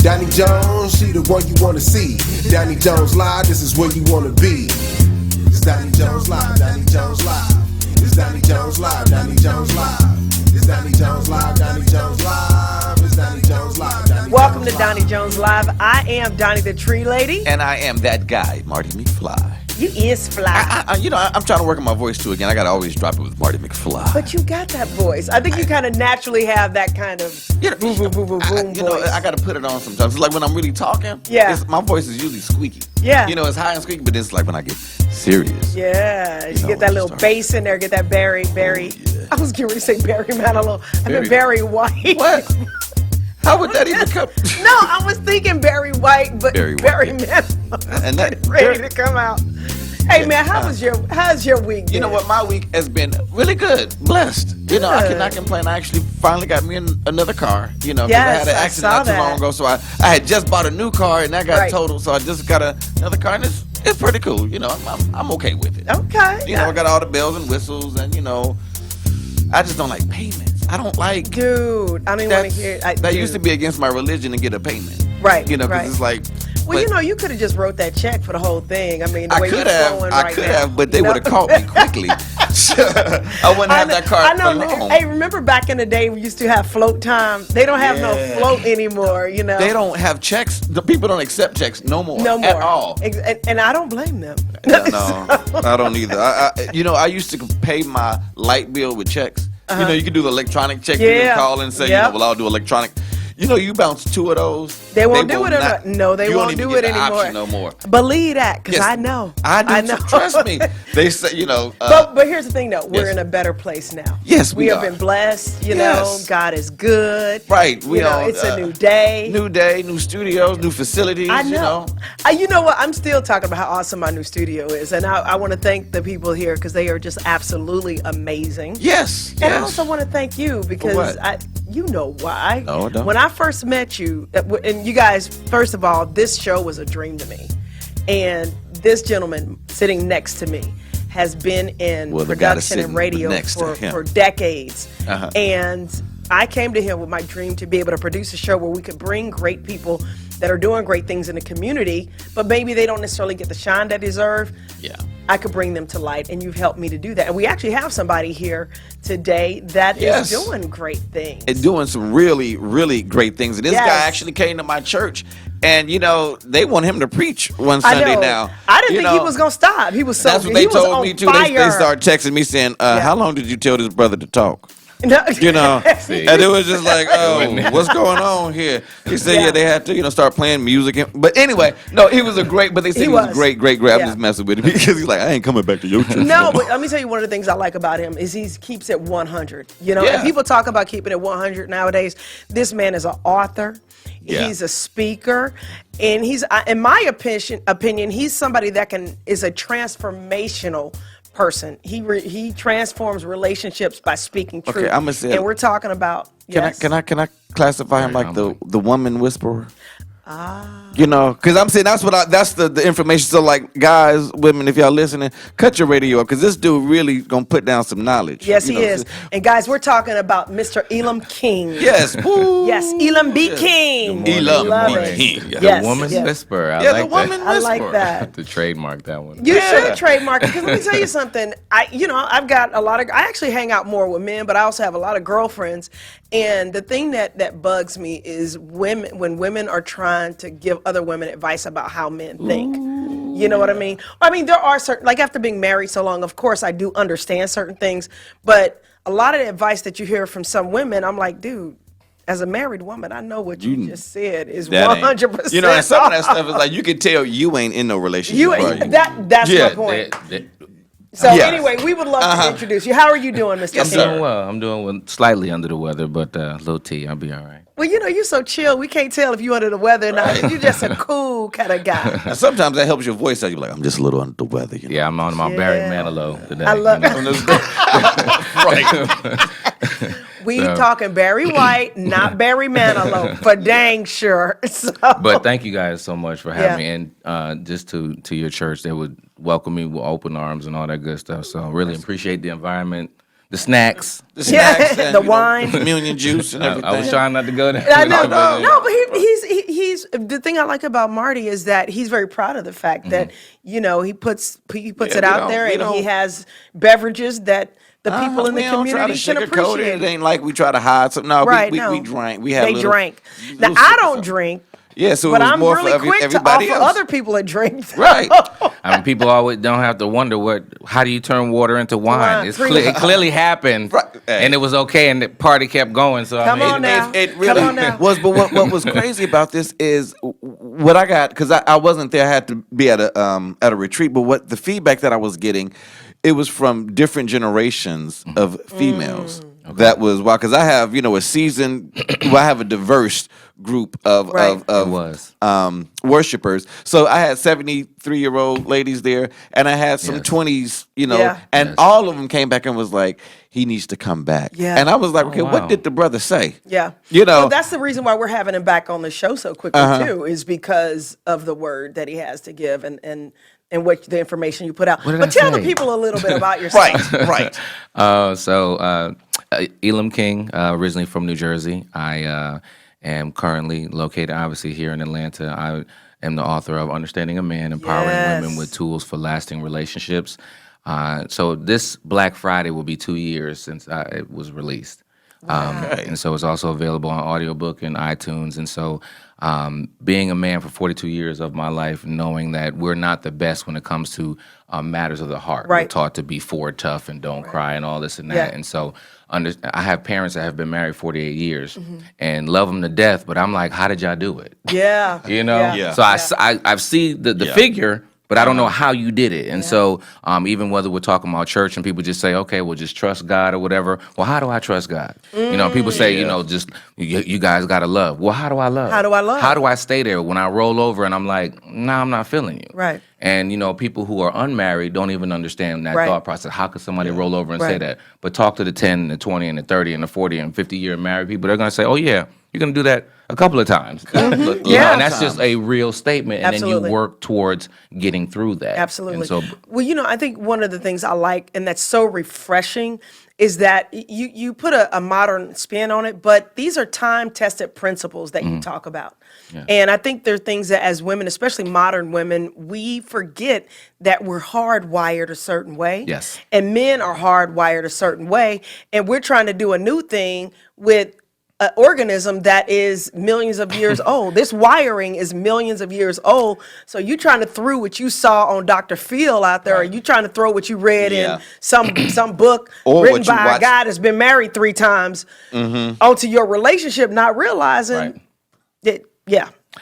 Donnie Jones, she the one you wanna see. Donnie Jones live, this is where you wanna be. It's Donnie Jones live, Donnie Jones live. It's Donnie Jones live, Donnie Jones live. It's Donnie Jones live, Donnie Jones live. It's Donnie Jones live, Donnie Welcome Jones to Donnie Jones Live. I am Donnie the Tree Lady. And I am that guy, Marty McFly. You is fly. I'm trying to work on my voice too again. I gotta always drop it with Marty McFly. But you got that voice. I think you kind of naturally have that kind of boom, boom, boom, boom, boom voice. I gotta put it on sometimes. It's like when I'm really talking. Yeah. My voice is usually squeaky. Yeah. It's high and squeaky, but it's like when I get serious. Yeah. You know, get that little bass in there. Get that Barry. Yeah. I was getting ready to say Barry Manilow. I mean Barry White. What? How would that even come? No, I was thinking Barry White, but Barry Manilow. And that ready to come out. Hey man, how's your week? You know what? My week has been really good, blessed. I cannot complain. I actually finally got me another car. Because I had an accident not too long ago, so I had just bought a new car and that got totaled. So I just got another car, and it's pretty cool. I'm okay with it. Okay. I got all the bells and whistles, and I just don't like payments. I don't like. Dude, I don't want to hear. That used to be against my religion to get a payment. Right. Because it's like. Well, you could have just wrote that check for the whole thing. I mean, the way I could have, but they would have caught me quickly. I wouldn't have that car. I know. Hey, remember back in the day we used to have float time? They don't have no float anymore. They don't have checks. The people don't accept checks no more. No more at all. And I don't blame them. No, I don't either. I used to pay my light bill with checks. You can do the electronic check. You can call and say, I'll do electronic. You bounce two of those. They won't do it they won't do it anymore. No more. Believe that, because I know. I know. Trust me. They say, but here's the thing, though. We're in a better place now. Yes, we have been blessed. God is good. Right. It's a new day. New day, new studios, new facilities. I know. You know what? I'm still talking about how awesome my new studio is, and I want to thank the people here because they are just absolutely amazing. Yes. And I also want to thank you because you know why. No, don't. When I first met you, and you guys, first of all, this show was a dream to me. And this gentleman sitting next to me has been in production and radio for decades. And I came to him with my dream to be able to produce a show where we could bring great people that are doing great things in the community, but maybe they don't necessarily get the shine they deserve. Yeah. I could bring them to light, and you've helped me to do that. And we actually have somebody here today that is doing great things. And doing some really, really great things. And this guy actually came to my church, and, they want him to preach one Sunday now. I didn't think he was going to stop. He was so That's what they told me, too. They started texting me saying, how long did you tell this brother to talk? And it was just like, what's going on here? He said, they had to, start playing music. But anyway, no, he was but they said he was great. I'm just messing with him because he's like, I ain't coming back to your church. No, but let me tell you one of the things I like about him is he keeps it 100. And people talk about keeping it 100 nowadays. This man is an author. Yeah. He's a speaker, and he's, in my opinion, he's somebody that is a transformational person. He transforms relationships by speaking truth. Okay, I'm gonna say, and we're talking about. Can I classify him like the woman whisperer? Because I'm saying that's the information. So like, guys, women, if y'all listening, cut your radio up because this dude really gonna put down some knowledge. Yes, he is. And guys, we're talking about Mr. Elam King. Yes. Woo. Yes, Elam B. King. Elam B. King. The woman's whisperer. The woman whisperer. I like that. To trademark that one. You should trademark it because let me tell you something. I've got I actually hang out more with men, but I also have a lot of girlfriends. And the thing that bugs me is when women are trying to give other women advice about how men think. Ooh. You know what I mean? I mean, there are certain, like after being married so long, of course I do understand certain things, but a lot of the advice that you hear from some women, I'm like, dude, as a married woman, I know what you just said is 100%. And some of that stuff is like, you can tell you ain't in no relationship. That's my point. So anyway, we would love to introduce you. How are you doing, Mr. I'm doing well. I'm doing well. Slightly under the weather, but a little tea. I'll be all right. Well, you're so chill. We can't tell if you're under the weather or not. You're just a cool kind of guy. Now, sometimes that helps your voice out. You're like, I'm just a little under the weather. Yeah, I'm on my Barry Manilow today. I love it. We talking Barry White, not Barry Manilow, for dang sure. So. But thank you guys so much for having me, and just to your church, they would welcome me with open arms and all that good stuff. So really appreciate the environment, the snacks, and, the wine, communion juice, and everything. I was trying not to go there. I know, no, but he's the thing I like about Marty is that he's very proud of the fact that, he puts it out there, and he has beverages that the people in the community can appreciate. It ain't like we try to hide something. No, Right, we no. drank. We had They little, drank. little Now, I don't drink. Yeah, so But it was I'm more really for quick to everybody offer else. other people a drink. Right. I mean, people always don't have to wonder how do you turn water into wine? It clearly happened, Right. and it was okay, and the party kept going. So Come on now. It really Come on now. was. But what was crazy about this is what I got, because I wasn't there. I had to be at a retreat. But what the feedback that I was getting, it was from different generations of females. Okay. That was why, because I have a seasoned, I have a diverse group of worshipers. So I had 73-year-old ladies there, and I had some 20s, and all of them came back and was like, he needs to come back. Yeah. And I was like, okay, what did the brother say? Yeah. Well, that's the reason why we're having him back on the show so quickly too, is because of the word that he has to give and what the information you put out. But tell the people a little bit about yourself. Right. Elam King, originally from New Jersey. I am currently located, obviously, here in Atlanta. I am the author of Understanding a Man, Empowering Women with Tools for Lasting Relationships. So this Black Friday will be 2 years since it was released. And so it's also available on audiobook and iTunes. And so being a man for 42 years of my life, knowing that we're not the best when it comes to matters of the heart. We're taught to be forward, tough, and don't cry and all this and that. Yeah. And so I have parents that have been married 48 years and love them to death, but I'm like, how did y'all do it? Yeah. Yeah. So I've seen the figure, but I don't know how you did it. And so even whether we're talking about church and people just say, okay, well, just trust God or whatever. Well, how do I trust God? People say, just you guys got to love. Well, how do I love? How do I love? How do I stay there when I roll over and I'm like, nah, I'm not feeling you. Right. And, people who are unmarried don't even understand that thought process. How could somebody roll over and say that? But talk to the 10, the 20, and the 30, and the 40, and 50-year married people. They're going to say, oh, yeah, you're going to do that a couple of times. And that's just a real statement. And then you work towards getting through that. Absolutely. And so, well, I think one of the things I like, and that's so refreshing, is that you put a modern spin on it, but these are time-tested principles that you talk about. Yeah. And I think there are things that as women, especially modern women, we forget that we're hardwired a certain way. Yes. And men are hardwired a certain way. And we're trying to do a new thing with an organism that is millions of years old. This wiring is millions of years old. So you trying to throw what you saw on Dr. Phil out there, or you trying to throw what you read in some book or written by a guy that's been married 3 times onto your relationship, not realizing that,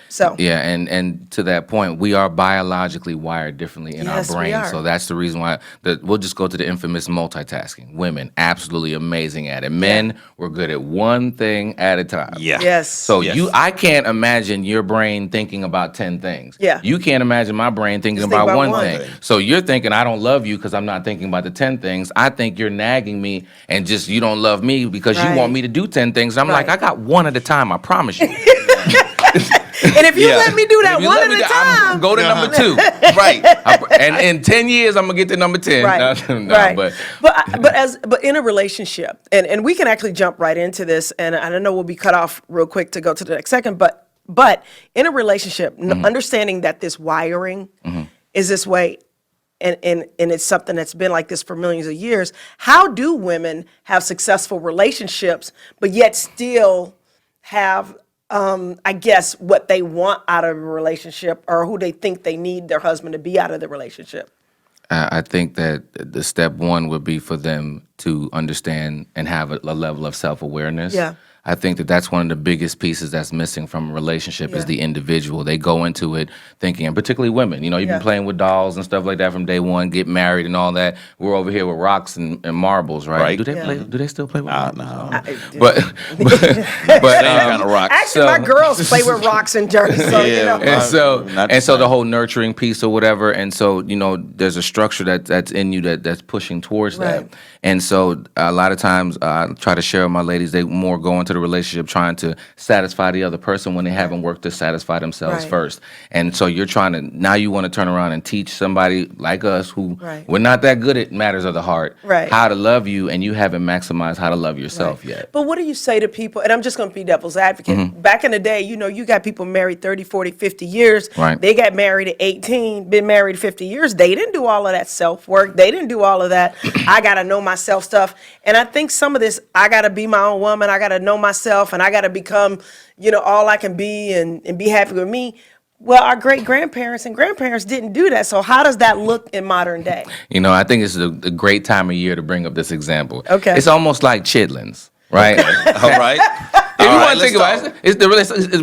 So and to that point, we are biologically wired differently in our brain. So that's the reason why we'll just go to the infamous multitasking. Women, absolutely amazing at it. Men, we're good at one thing at a time. Yeah. Yes. So I can't imagine your brain thinking about 10 things. Yeah. You can't imagine my brain thinking about one thing. So you're thinking I don't love you because I'm not thinking about the 10 things. I think you're nagging me and just you don't love me because you want me to do 10 things. I'm like, I got one at a time, I promise you. And if you let me do that one at a time, go to number 2. Right. And in 10 years, I'm gonna get to number 10. Right. But in a relationship, and we can actually jump right into this, and I know we'll be cut off real quick to go to the next second, but in a relationship, understanding that this wiring is this way, and it's something that's been like this for millions of years. How do women have successful relationships, but yet still have I guess what they want out of a relationship, or who they think they need their husband to be out of the relationship? I think that the step one would be for them to understand and have a level of self-awareness. Yeah. I think that that's one of the biggest pieces that's missing from a relationship is the individual. They go into it thinking, and particularly women, you've been playing with dolls and stuff like that from day one, get married and all that. We're over here with rocks and marbles, right? Do they still play with marbles? No. But kind of rocks. Actually, my girls play with rocks and dirt. So, And so the whole nurturing piece or whatever, and so there's a structure that's in you that's pushing towards that. And so a lot of times I try to share with my ladies, they more go into the relationship trying to satisfy the other person when they haven't worked to satisfy themselves first. And so you're trying to, now you want to turn around and teach somebody like us who we're not that good at matters of the heart, how to love you, and you haven't maximized how to love yourself yet. But what do you say to people, and I'm just going to be devil's advocate. Back in the day, you know, you got people married 30, 40, 50 years. They got married at 18, been married 50 years. They didn't do all of that self-work. They didn't do all of that I got to know myself stuff. And I think some of this, I got to be my own woman. I got to know myself, and I got to become, you know, all I can be and be happy with me. Well, our great-grandparents and grandparents didn't do that. So how does that look in modern day? You know, I think it's a great time of year to bring up this example. Okay. It's almost like chitlins, right? All right. If you want to think about it, the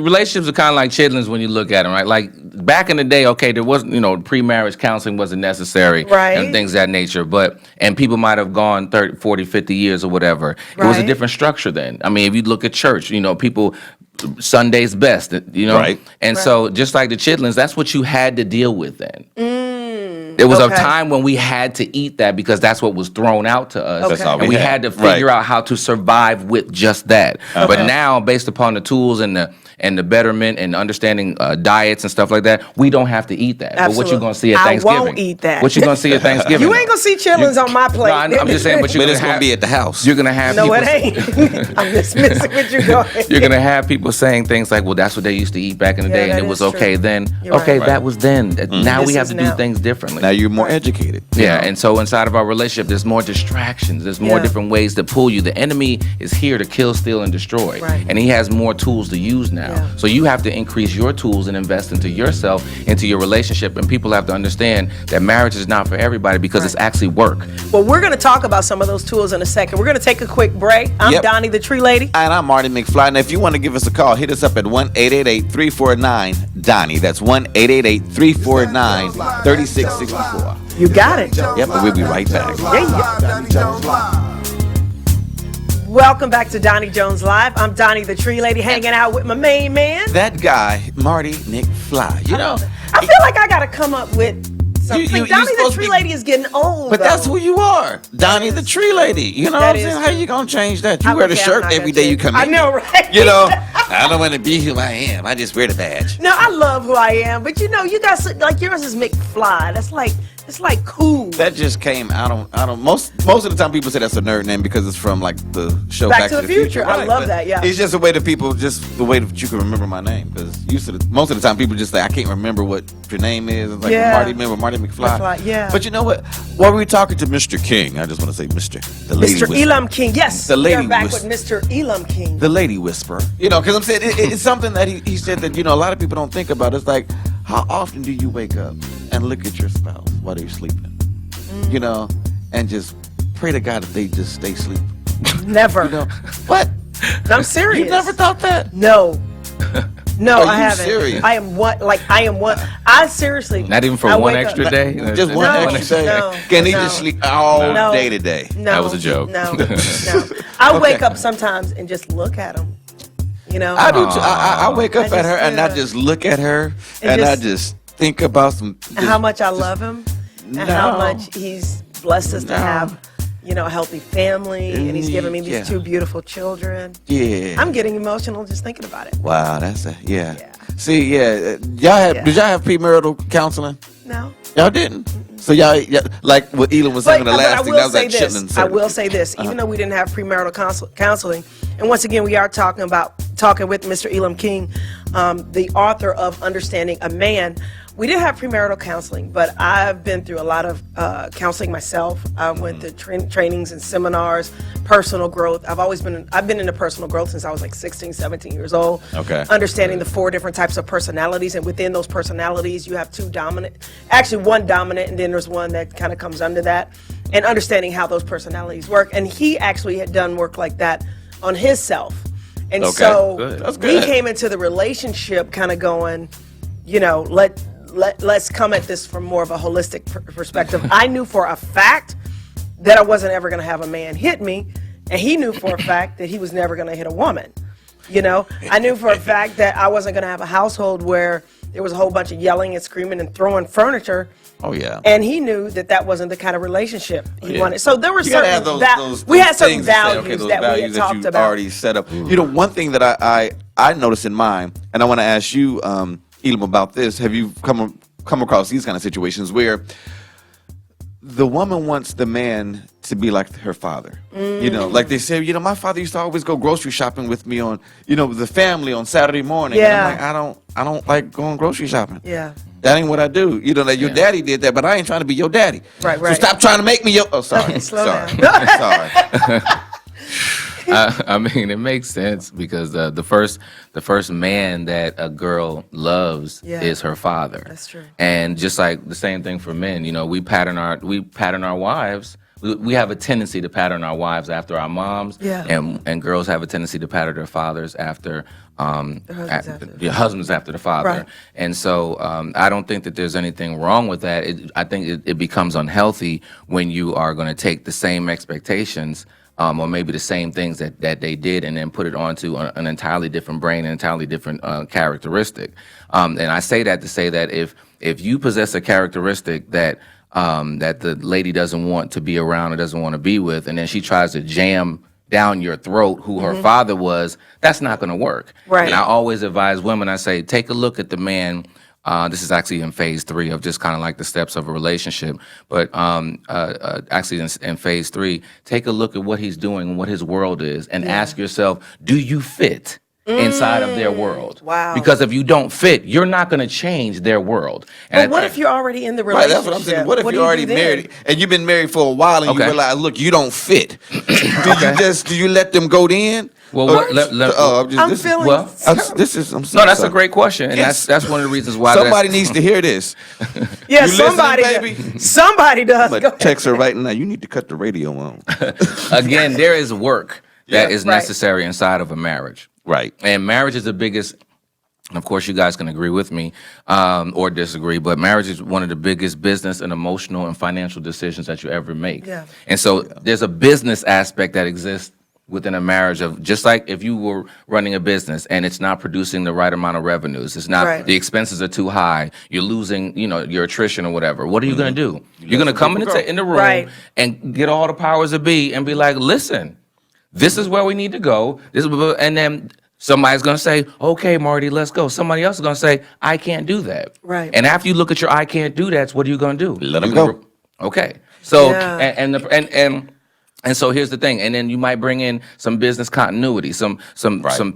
relationships are kind of like chitlins when you look at them, right? Like back in the day, okay, there wasn't, you know, pre-marriage counseling wasn't necessary and things of that nature. And people might have gone 30, 40, 50 years or whatever. It was a different structure then. I mean, if you look at church, you know, people, Sunday's best, you know? And so just like the chitlins, that's what you had to deal with then. There was a time when we had to eat that because that's what was thrown out to us. And we had to figure out how to survive with just that. But now, based upon the tools and the betterment and understanding diets and stuff like that, we don't have to eat that. But what you going to see at Thanksgiving? I won't eat that. What you going to see at Thanksgiving? You ain't going to see chitlins on my plate. No, I'm just saying, but it's going to be at the house. You're going to have people... No, it ain't. I'm just messing with you going. You're going to have people saying things like, well, that's what they used to eat back in the day, and it was okay then. Okay, that was then. Now we have to do things differently. Now you're more educated. Yeah, and so inside of our relationship, there's more distractions. There's more different ways to pull you. The enemy is here to kill, steal, and destroy. And he has more tools to use now. So you have to increase your tools and invest into yourself, into your relationship. And people have to understand that marriage is not for everybody because it's actually work. Well, we're going to talk about some of those tools in a second. We're going to take a quick break. I'm Donnie, the Tree Lady. And I'm Marty McFly. And if you want to give us a call, hit us up at 1-888-349-DONNIE. That's 1-888-349-3664. You got it. Yep, we'll be right back. Welcome back to Donnie Jones Live. I'm Donnie the Tree Lady, hanging out with my main man. That guy, Marty McFly. You know, I feel like I got to come up with something. Donnie the Tree Lady is getting old. But that's who you are. Donnie the Tree Lady. You know what I'm saying? How you going to change that? You wear the shirt every day you come in. I know, right? You know, I don't want to be who I am. I just wear the badge. No, I love who I am. But you know, you got like yours is McFly. That's like, it's like cool. That just came out on most of the time people say that's a nerd name because it's from like the show Back to the Future. I love that, yeah. It's just a way that people, just the way that you can remember my name. Because most of the time people just say, I can't remember what your name is. It's like Marty McFly. Yeah. But you know what? While we were talking to Mr. King, I just want to say Mr. Elam King, yes. The lady we're back with Mr. Elam King. The lady whisperer. You know, because I'm saying it's something that he said that, you know, a lot of people don't think about. It's like, how often do you wake up and look at your spouse while they're sleeping? You know, and just pray to God that they just stay sleeping. Never. You know, what? I'm serious. You never thought that? No. No, I haven't. Serious? I am one. I seriously. Not even for one extra day? Just one extra day? No, Can he just sleep all day today? No. That was a joke. No. I wake up sometimes and just look at him. You know? I do too. I wake up at her and I just look at her and I just think about how much I love him. And how much he's blessed us to have, you know, a healthy family, and he's given me these two beautiful children. Yeah. I'm getting emotional just thinking about it. Wow, that's See, did y'all have premarital counseling? No. Y'all didn't? So y'all like what Elam was saying the last thing, that was that chitlin. I will say this, even though we didn't have premarital counseling, and once again, we are talking with Mr. Elam King, the author of Understanding a Man. We did have premarital counseling, but I've been through a lot of counseling myself. I went to trainings and seminars, personal growth. I've been into personal growth since I was like 16, 17 years old. Okay. Understanding the 4 different types of personalities, and within those personalities, you have one dominant, and then there's one that kind of comes under that, and understanding how those personalities work. And he actually had done work like that on himself. And so we came into the relationship kind of going, you know, let's come at this from more of a holistic perspective. I knew for a fact that I wasn't ever going to have a man hit me, and he knew for a fact that he was never going to hit a woman. You know, I knew for a fact that I wasn't going to have a household where there was a whole bunch of yelling and screaming and throwing furniture. Oh yeah. And he knew that that wasn't the kind of relationship he wanted. So there were You gotta have certain those we had certain things to say, values okay, those that we had values that talked you about. already set up. You know, one thing that I noticed in mine, and I want to ask you, Elam, about this. Have you come across these kind of situations where the woman wants the man to be like her father? You know, like they say, you know, my father used to always go grocery shopping with me on, you know, the family on Saturday morning. Yeah. And I'm like, I don't like going grocery shopping. Yeah. That ain't what I do. You know, that your daddy did that, but I ain't trying to be your daddy. Right. So stop trying to make me your. Oh, sorry. Slow sorry. down. Sorry. I mean, it makes sense because the first man that a girl loves is her father. That's true. And just like the same thing for men, you know, we pattern our wives. We have a tendency to pattern our wives after our moms, and girls have a tendency to pattern their fathers after husbands after the father. Right. And so I don't think that there's anything wrong with that. I think it becomes unhealthy when you are going to take the same expectations or maybe the same things that they did and then put it onto an entirely different brain, an entirely different characteristic. And I say that to say that if you possess a characteristic that the lady doesn't want to be around or doesn't want to be with, and then she tries to jam down your throat who her father was, that's not going to work. Right. And I always advise women, I say, take a look at the man. This is actually in phase 3 of just kind of like the steps of a relationship. But actually in phase 3, take a look at what he's doing and what his world is and ask yourself, do you fit inside of their world? Wow. Because if you don't fit, you're not going to change their world. But what if you're already in the Right, relationship? that's what I'm saying. What if do you're you already do then? married and you've been married for a while and you realize, look, you don't fit? Do you let them go then? Well, I'm feeling. No, that's a great question, and that's one of the reasons why somebody needs to hear this. Yeah, You somebody, listening, baby? somebody does. Go But ahead. text her right now. You need to cut the radio on. Again, there is work that is Right. necessary inside of a marriage. Right. And marriage is the biggest, and of course you guys can agree with me or disagree, but marriage is one of the biggest business and emotional and financial decisions that you ever make. Yeah. And so there's a business aspect that exists within a marriage of just like if you were running a business and it's not producing the right amount of revenues, it's not, Right. the expenses are too high, you're losing, you know, your attrition or whatever. What are you going to do? You're going to come in the room Right. and get all the powers that be and be like, listen, this is where we need to go. And then somebody's going to say, okay, Marty, let's go. Somebody else is going to say, I can't do that. Right. And after you look at your I can't do that, what are you going to do? Let them You're gonna- go. Okay. So, Yeah. and so here's the thing, and then you might bring in some business continuity, some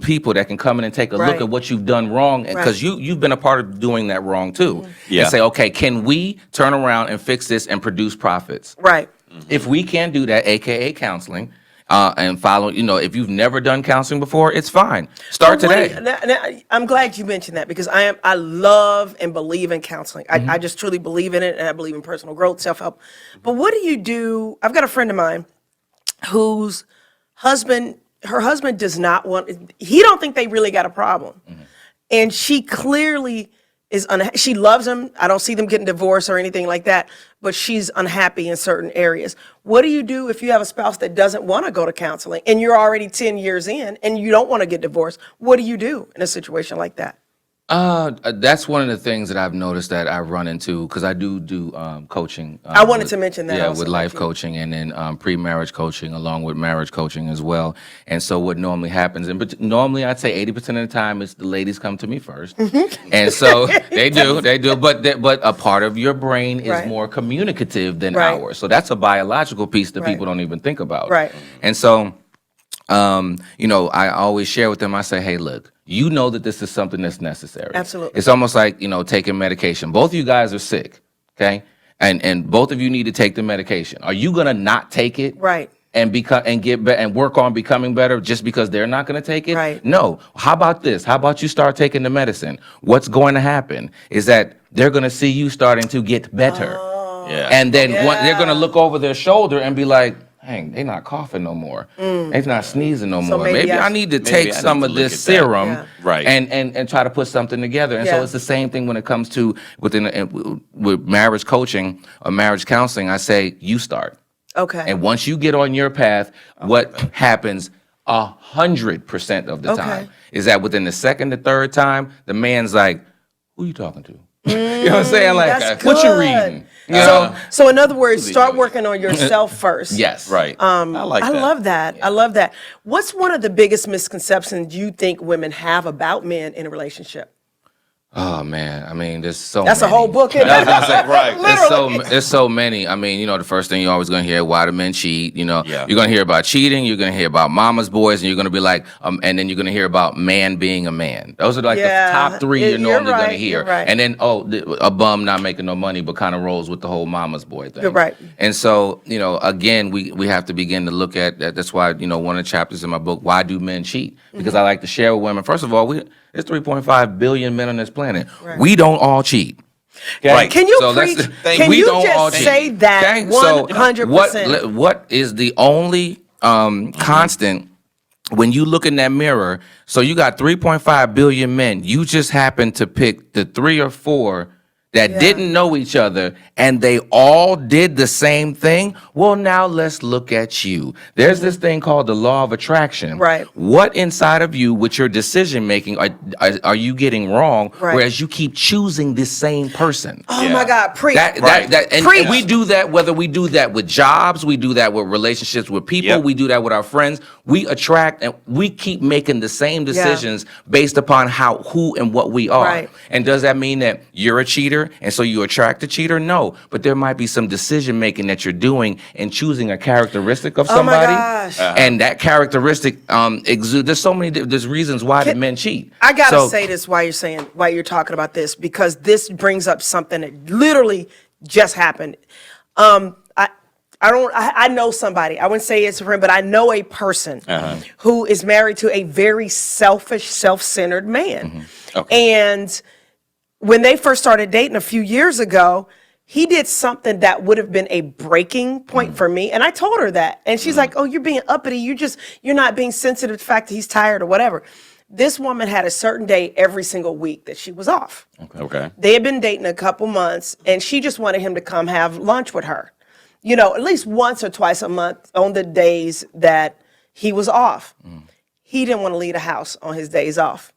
people that can come in and take a look Right. at what you've done wrong, because you've been a part of doing that wrong too. Yeah. And say, okay, can we turn around and fix this and produce profits? Right. If we can do that, aka counseling, and follow, you know, if you've never done counseling before, it's fine. Start But today. now, I'm glad you mentioned that because I love and believe in counseling. I just truly believe in it, and I believe in personal growth, self-help. But what do you do? I've got a friend of mine whose her husband does not want, he don't think they really got a problem. And she clearly is she loves him. I don't see them getting divorced or anything like that, but she's unhappy in certain areas. What do you do if you have a spouse that doesn't want to go to counseling and you're already 10 years in and you don't want to get divorced? What do you do in a situation like that? That's one of the things that I've noticed that I run into because I do coaching. I wanted to mention that Yeah, also, with life too. coaching and then pre-marriage coaching along with marriage coaching as well. And so what normally happens, but normally I'd say 80% of the time it's the ladies come to me first, and so they do. But a part of your brain is Right. more communicative than Right. ours, so that's a biological piece that Right. people don't even think about. Right. And so. You know, I always share with them, I say, hey, look, you know that this is something that's necessary. Absolutely. It's almost like, you know, taking medication. Both of you guys are sick, okay? And both of you need to take the medication. Are you going to not take it? Right. And and work on becoming better just because they're not going to take it? Right. No. How about this? How about you start taking the medicine? What's going to happen is that they're going to see you starting to get better. Yeah. And then they're going to look over their shoulder and be like, dang, they're not coughing no more. They're not sneezing no more. maybe Maybe I I need to maybe take I some need of to look this at that. serum Yeah. Right. and try to put something together. And so Yeah. it's the same thing when it comes to with marriage coaching or marriage counseling. I say, you start. Okay. And once you get on your path, what happens 100% of the time. Is that within the second to third time, the man's like, who you talking to? You know what I'm saying? Like, what you reading? So in other words, start working on yourself first. Yes. Right. I like that. I love that. I love that. What's one of the biggest misconceptions you think women have about men in a relationship? Oh man, I mean, there's so That's many. a whole book. Right. There's so many. I mean, you know, the first thing you're always going to hear, why do men cheat? You know, you're going to hear about cheating. You're going to hear about mama's boys, and you're going to be like, and then you're going to hear about man being a man. Those are like the top three you're normally going to hear. Right. And then, a bum not making no money, but kind of rolls with the whole mama's boy thing. You're right. And so, you know, again, we have to begin to look at that. That's why, you know, one of the chapters in my book, Why Do Men Cheat? Because I like to share with women. First of all, there's 3.5 billion men on this planet. Right. We don't all cheat. Okay? Right. Can you preach? Can you just say that 100%? So what is the only constant when you look in that mirror? So you got 3.5 billion men. You just happen to pick the 3 or 4 that didn't know each other, and they all did the same thing. Well, now let's look at you. There's this thing called the law of attraction. Right. What inside of you, with your decision making, are you getting wrong? Right. Whereas you keep choosing this same person. Oh my God, preach. And we do that whether we do that with jobs, we do that with relationships with people, we do that with our friends. We attract and we keep making the same decisions based upon who and what we are. Right. And does that mean that you're a cheater and so you attract a cheater? No, but there might be some decision making that you're doing and choosing a characteristic of somebody. Oh my gosh. And that characteristic exudes. There's so many. There's reasons why the men cheat. I gotta say this while you're talking about this, because this brings up something that literally just happened. I know somebody. I wouldn't say it's a friend, but I know a person who is married to a very selfish, self-centered man. And when they first started dating a few years ago, he did something that would have been a breaking point for me. And I told her that. And she's like, oh, you're being uppity. You're not being sensitive to the fact that he's tired or whatever. This woman had a certain day every single week that she was off. Okay. They had been dating a couple months, and she just wanted him to come have lunch with her. You know, at least once or twice a month on the days that he was off. He didn't want to leave the house on his days off.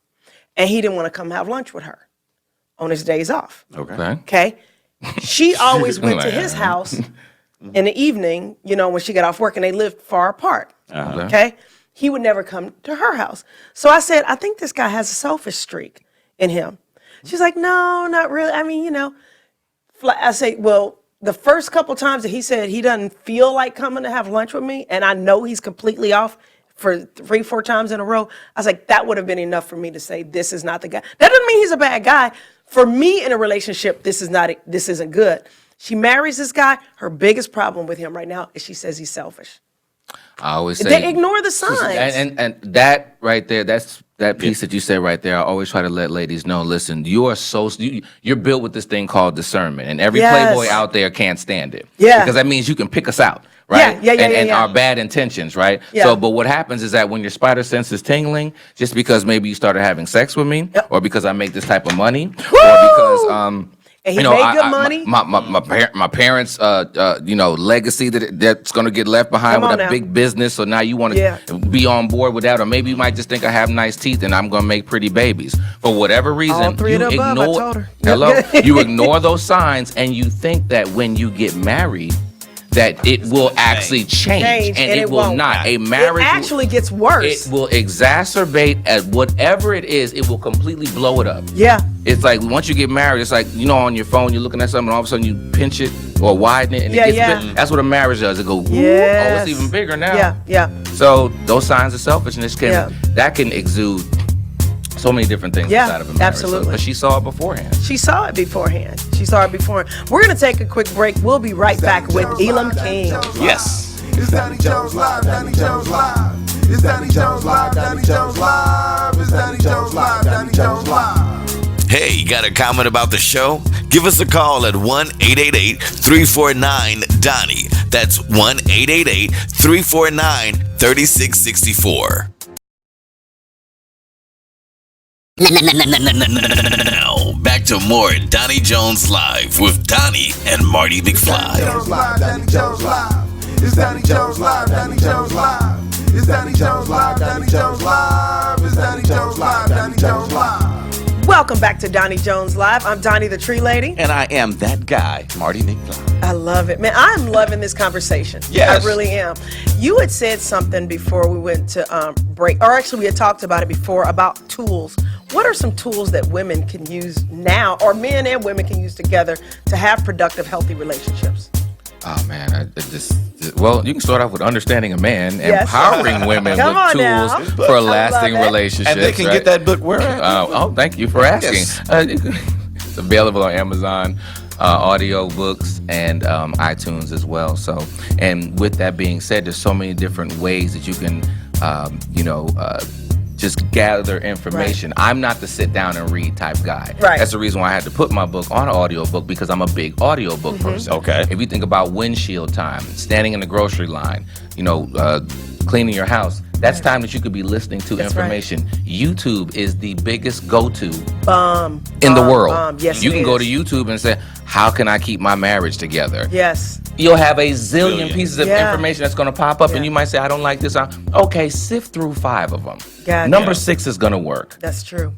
And he didn't want to come have lunch with her on his days off. Okay. She always went to his house in the evening, you know, when she got off work, and they lived far apart. Okay. He would never come to her house. So I said, I think this guy has a selfish streak in him. She's like, no, not really. I mean, you know, I say, well, the first couple times that he said he doesn't feel like coming to have lunch with me, and I know he's completely off for 3-4 times in a row, I was like, that would have been enough for me to say, this is not the guy. That doesn't mean he's a bad guy. For me in a relationship, this isn't good. She marries this guy. Her biggest problem with him right now is she says he's selfish. I always say they ignore the signs. And that right there, that piece that you said right there, I always try to let ladies know, listen, you're built with this thing called discernment, and every playboy out there can't stand it. Yeah. Because that means you can pick us out, right? And our bad intentions, right? Yeah. So, but what happens is that when your spider sense is tingling, just because maybe you started having sex with me, or because I make this type of money, or because and he made good money. My parents, legacy that's going to get left behind with a big business. So now you want to be on board with that, or maybe you might just think I have nice teeth and I'm going to make pretty babies. For whatever reason, all three you of the above, ignore. I told her. Hello, you ignore those signs, and you think that when you get married, that it will actually change, and it will not. A marriage actually gets worse. It will exacerbate at whatever it is. It will completely blow it up. Yeah. It's like once you get married, it's like, you know, on your phone, you're looking at something, and all of a sudden you pinch it or widen it, and it gets big. That's what a marriage does. It goes, oh, it's even bigger now. Yeah. So those signs of selfishness can exude so many different things inside of a marriage. Absolutely. So, but she saw it beforehand. We're going to take a quick break. We'll be right back with Elam King. Yes. It's Danny Jones Live, Danny Jones Live. It's Danny Jones Live, Danny Jones Live. It's Danny Jones Live, Danny Jones Live. Hey, got a comment about the show? Give us a call at 1-888-349-DONNIE. That's 1-888-349-3664. Now, back to more Donnie Jones Live with Donnie and Marty McFly. Danny Jones Live, Danny Jones Live. It's Danny Jones Live, Danny Jones Live. It's Donnie Jones Live, Donnie Jones Live. It's Donnie Jones Live, Donnie Jones Live. Welcome back to Donnie Jones Live. I'm Donnie the Tree Lady. And I am that guy, Marty McFly. I love it. Man, I'm loving this conversation. Yes. I really am. You had said something before we went to break, or actually we had talked about it before, about tools. What are some tools that women can use now, or men and women can use together to have productive, healthy relationships? Oh man, well, you can start off with understanding a man, Yes. empowering women Come with on tools now. for I lasting love it. relationships. And they can right? get that book where? Oh, thank you for asking. Yes. It's available on Amazon, audio books, and iTunes as well. So, and with that being said, there's so many different ways that you can, just gather information. Right. I'm not the sit down and read type guy. Right. That's the reason why I had to put my book on an audio book, because I'm a big audio book person. Okay. If you think about windshield time, standing in the grocery line, cleaning your house, that's time that you could be listening to information. Right. YouTube is the biggest go-to in the world. Yes, you can go to is. YouTube and say, how can I keep my marriage together? Yes. You'll have a zillion pieces of Yeah. information that's going to pop up, Yeah. and you might say, I don't like this. Okay, sift through 5 of them. Gotcha. Number 6 is going to work. That's true.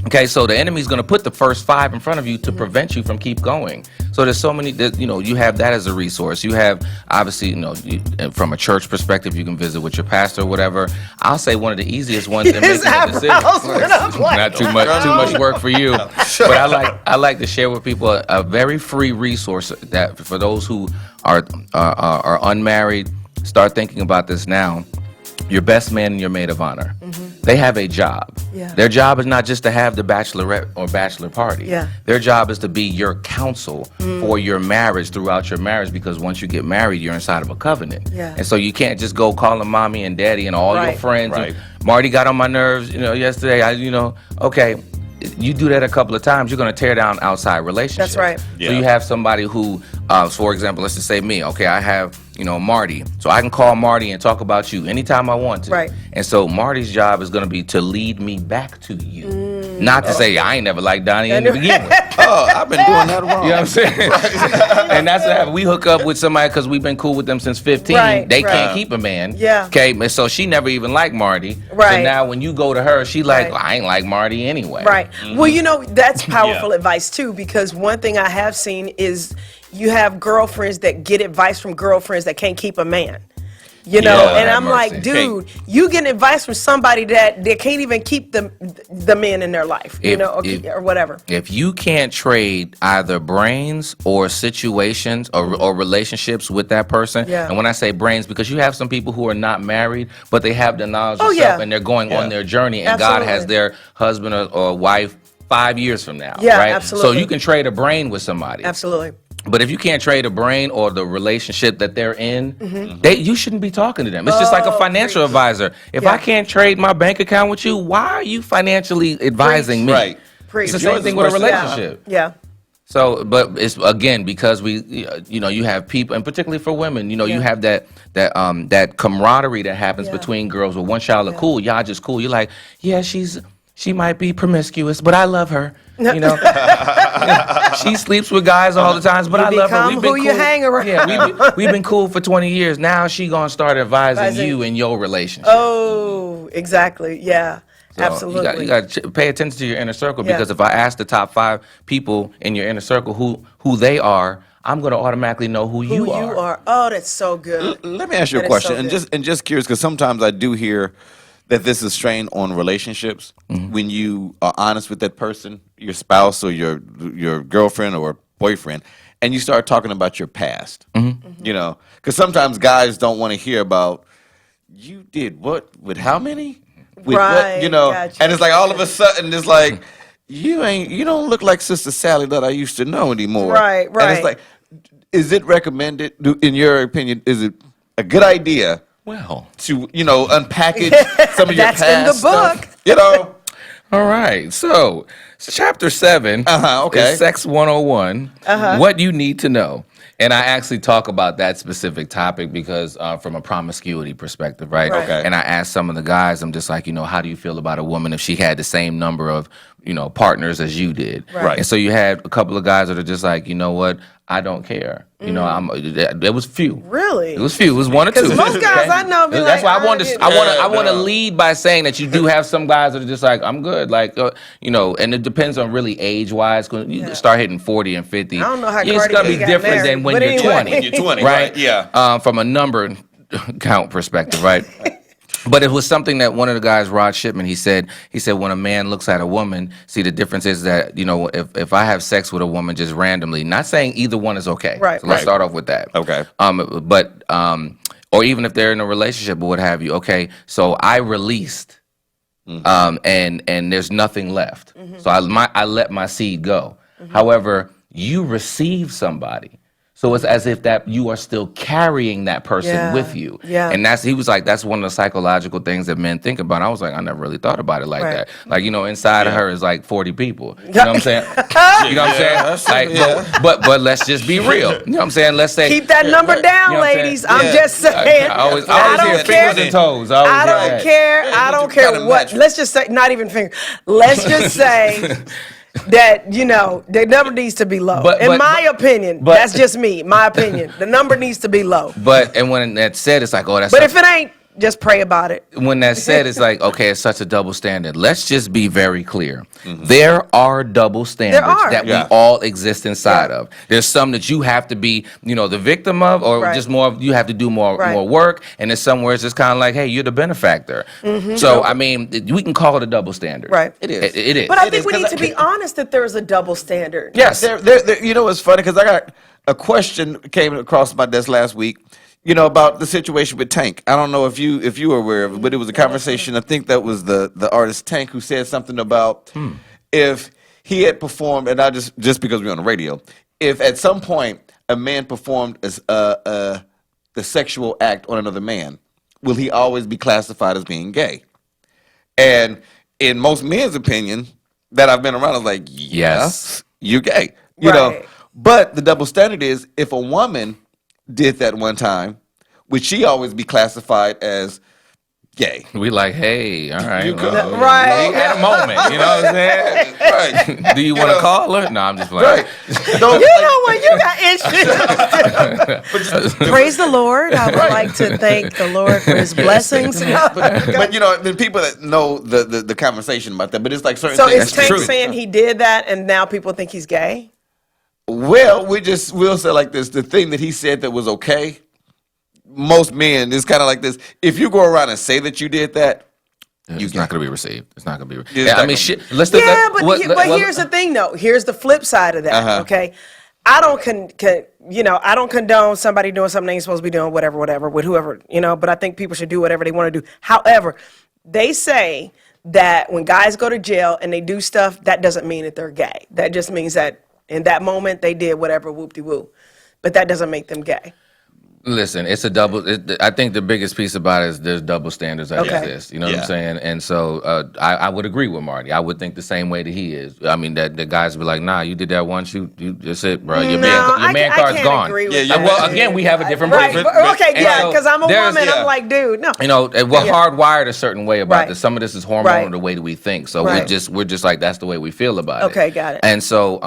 Okay, so the enemy's going to put the first 5 in front of you to prevent you from keep going. So there's so many, you have that as a resource. You have, obviously, from a church perspective, you can visit with your pastor or whatever. I'll say one of the easiest ones in making a decision. Not too much work for you. But I like to share with people a very free resource that for those who are unmarried, start thinking about this now. Your best man and your maid of honor. They have a job. Yeah. Their job is not just to have the bachelorette or bachelor party. Yeah. Their job is to be your counsel for your marriage throughout your marriage, because once you get married, you're inside of a covenant. Yeah. And so you can't just go calling mommy and daddy and all your Right. friends. Right. Marty got on my nerves, yesterday. Okay. You do that a couple of times, you're going to tear down outside relationships. That's right. Yeah. So you have somebody who, for example, let's just say me. Okay, I have, Marty. So I can call Marty and talk about you anytime I want to. Right. And so Marty's job is going to be to lead me back to you. Not to say, I ain't never liked Donnie in the beginning. Oh, I've been doing that wrong. You know what I'm saying? And that's what happened. We hook up with somebody because we've been cool with them since 15. Right, They right. can't keep a man. Yeah. Okay, and so she never even liked Marty. Right. So now when you go to her, she like, Right. well, I ain't like Marty anyway. Right. Well, that's powerful advice too, because one thing I have seen is you have girlfriends that get advice from girlfriends that can't keep a man. And I'm mercy. like, dude, you getting advice from somebody that they can't even keep the men in their life, or whatever. If you can't trade either brains or situations or relationships with that person, and when I say brains, because you have some people who are not married, but they have the knowledge of self and they're going on their journey, and God has their husband or wife 5 years from now, Yeah, right? absolutely. So you can trade a brain with somebody. Absolutely. But if you can't trade a brain or the relationship that they're in, you shouldn't be talking to them. It's just like a financial advisor. If I can't trade my bank account with you, why are you financially advising me? Right. It's the same thing with a relationship. Yeah. So, but it's again because you have people, and particularly for women, you have that camaraderie that happens between girls. Where one child are cool, y'all just cool. You're like, yeah, she might be promiscuous, but I love her. She sleeps with guys all the time, but I love her. Become who you hang around. Yeah, we've been cool for 20 years. Now she gonna start advising you in your relationship. Oh, exactly. Yeah. So absolutely. You got to pay attention to your inner circle, because if I ask the top 5 people in your inner circle who they are, I'm going to automatically know who you are. Oh, that's so good. Let me ask you a question, and just curious, because sometimes I do hear that this is strain on relationships when you are honest with that person, your spouse or your girlfriend or boyfriend, and you start talking about your past. Because sometimes guys don't want to hear about you did what with how many. With right, what, gotcha. And it's like all of a sudden it's like you don't look like Sister Sally that I used to know anymore. Right. And it's like, is it recommended? In your opinion, is it a good idea? Well, To unpackage some of your That's past in the book. stuff, all right. So chapter 7 okay. is Sex 101, what you need to know. And I actually talk about that specific topic because from a promiscuity perspective, right? Right. Okay. And I asked some of the guys, I'm just like, how do you feel about a woman if she had the same number of partners as you did. Right. And so you had a couple of guys that are just like, you know what, I don't care. There was few. Really? It was few. It was one or two. Because most guys I know be That's like, why I want to lead by saying that you do have some guys that are just like, I'm good. Like, and it depends on really age wise. Because you start hitting 40 and 50. I don't know how it's Cardi gonna B be got different married, than when but you're anyway. 20. When you're 20, right? right? Yeah. From a number count perspective, right? But it was something that one of the guys, Rod Shipman, he said when a man looks at a woman, see, the difference is that, if I have sex with a woman just randomly, not saying either one is okay. Right. So let's start off with that. Okay. Or even if they're in a relationship or what have you. Okay. So I released, and there's nothing left. So I let my seed go. However, you receive somebody. So it's as if that you are still carrying that person with you. Yeah. And he was like, that's one of the psychological things that men think about. I was like, I never really thought about it like that. Like, inside of her is like 40 people. You know what I'm saying? You know what I'm saying? Like, but let's just be real. You know what I'm saying? Let's say Keep that number down, ladies. I'm just saying. I always don't hear care. fingers and toes. I don't care. I don't care what. match. Let's just say, not even finger. Let's just say that, the number needs to be low. In my opinion, that's just me. My opinion. The number needs to be low. And when that's said, it's like, oh, that's. But if it ain't, just pray about it. When that's said, it's like, okay, it's such a double standard. Let's just be very clear. There are double standards that we all exist inside of. There's some that you have to be, the victim of, or just more. You have to do more work. And there's some where it's just kind of like, hey, you're the benefactor. So I mean, we can call it a double standard. Right. It is. It is. But I think we need to be honest that there's a double standard. Yes. There, it's funny because I got a question came across my desk last week. About the situation with Tank. I don't know if you were aware of it, but it was a conversation. I think that was the artist Tank who said something about if he had performed, and not just because we're on the radio, if at some point a man performed as the sexual act on another man, will he always be classified as being gay? And in most men's opinion that I've been around, I was like, yes, you're gay. You know, but the double standard is if a woman did that one time, would she always be classified as gay? We like, hey, all right. You could. Right. We had a moment, you know what I'm saying? Right. Do you want to call her? No, I'm just playing. Right. When you got issues. Praise the Lord. I would like to thank the Lord for his blessings. But the people that know the conversation about that, but it's like certain So things. is Tank saying he did that and now people think he's gay? Well, we'll say like this: the thing that he said that was okay, most men is kind of like this. If you go around and say that you did that, it's not going to be received. It's not going to be received. Yeah, I mean, shit. Let's but here's the thing, though. Here's the flip side of that. Okay, I don't I don't condone somebody doing something they ain't supposed to be doing, whatever, with whoever, But I think people should do whatever they want to do. However, they say that when guys go to jail and they do stuff, that doesn't mean that they're gay. That just means that in that moment they did whatever, whoop-de-woo. But that doesn't make them gay. Listen, it's a double. I think the biggest piece about it is there's double standards that exist. You know what I'm saying? And so I would agree with Marty. I would think the same way that he is. I mean, that the guys be like, nah, you did that once. You just it, bro. Your man card's gone. Agree with well, again, we have a different. Okay, because I'm a woman. I'm like, dude, no. We're hardwired a certain way about this. Some of this is hormonal, the way that we think. So we're just like that's the way we feel about it. Okay, got it. And so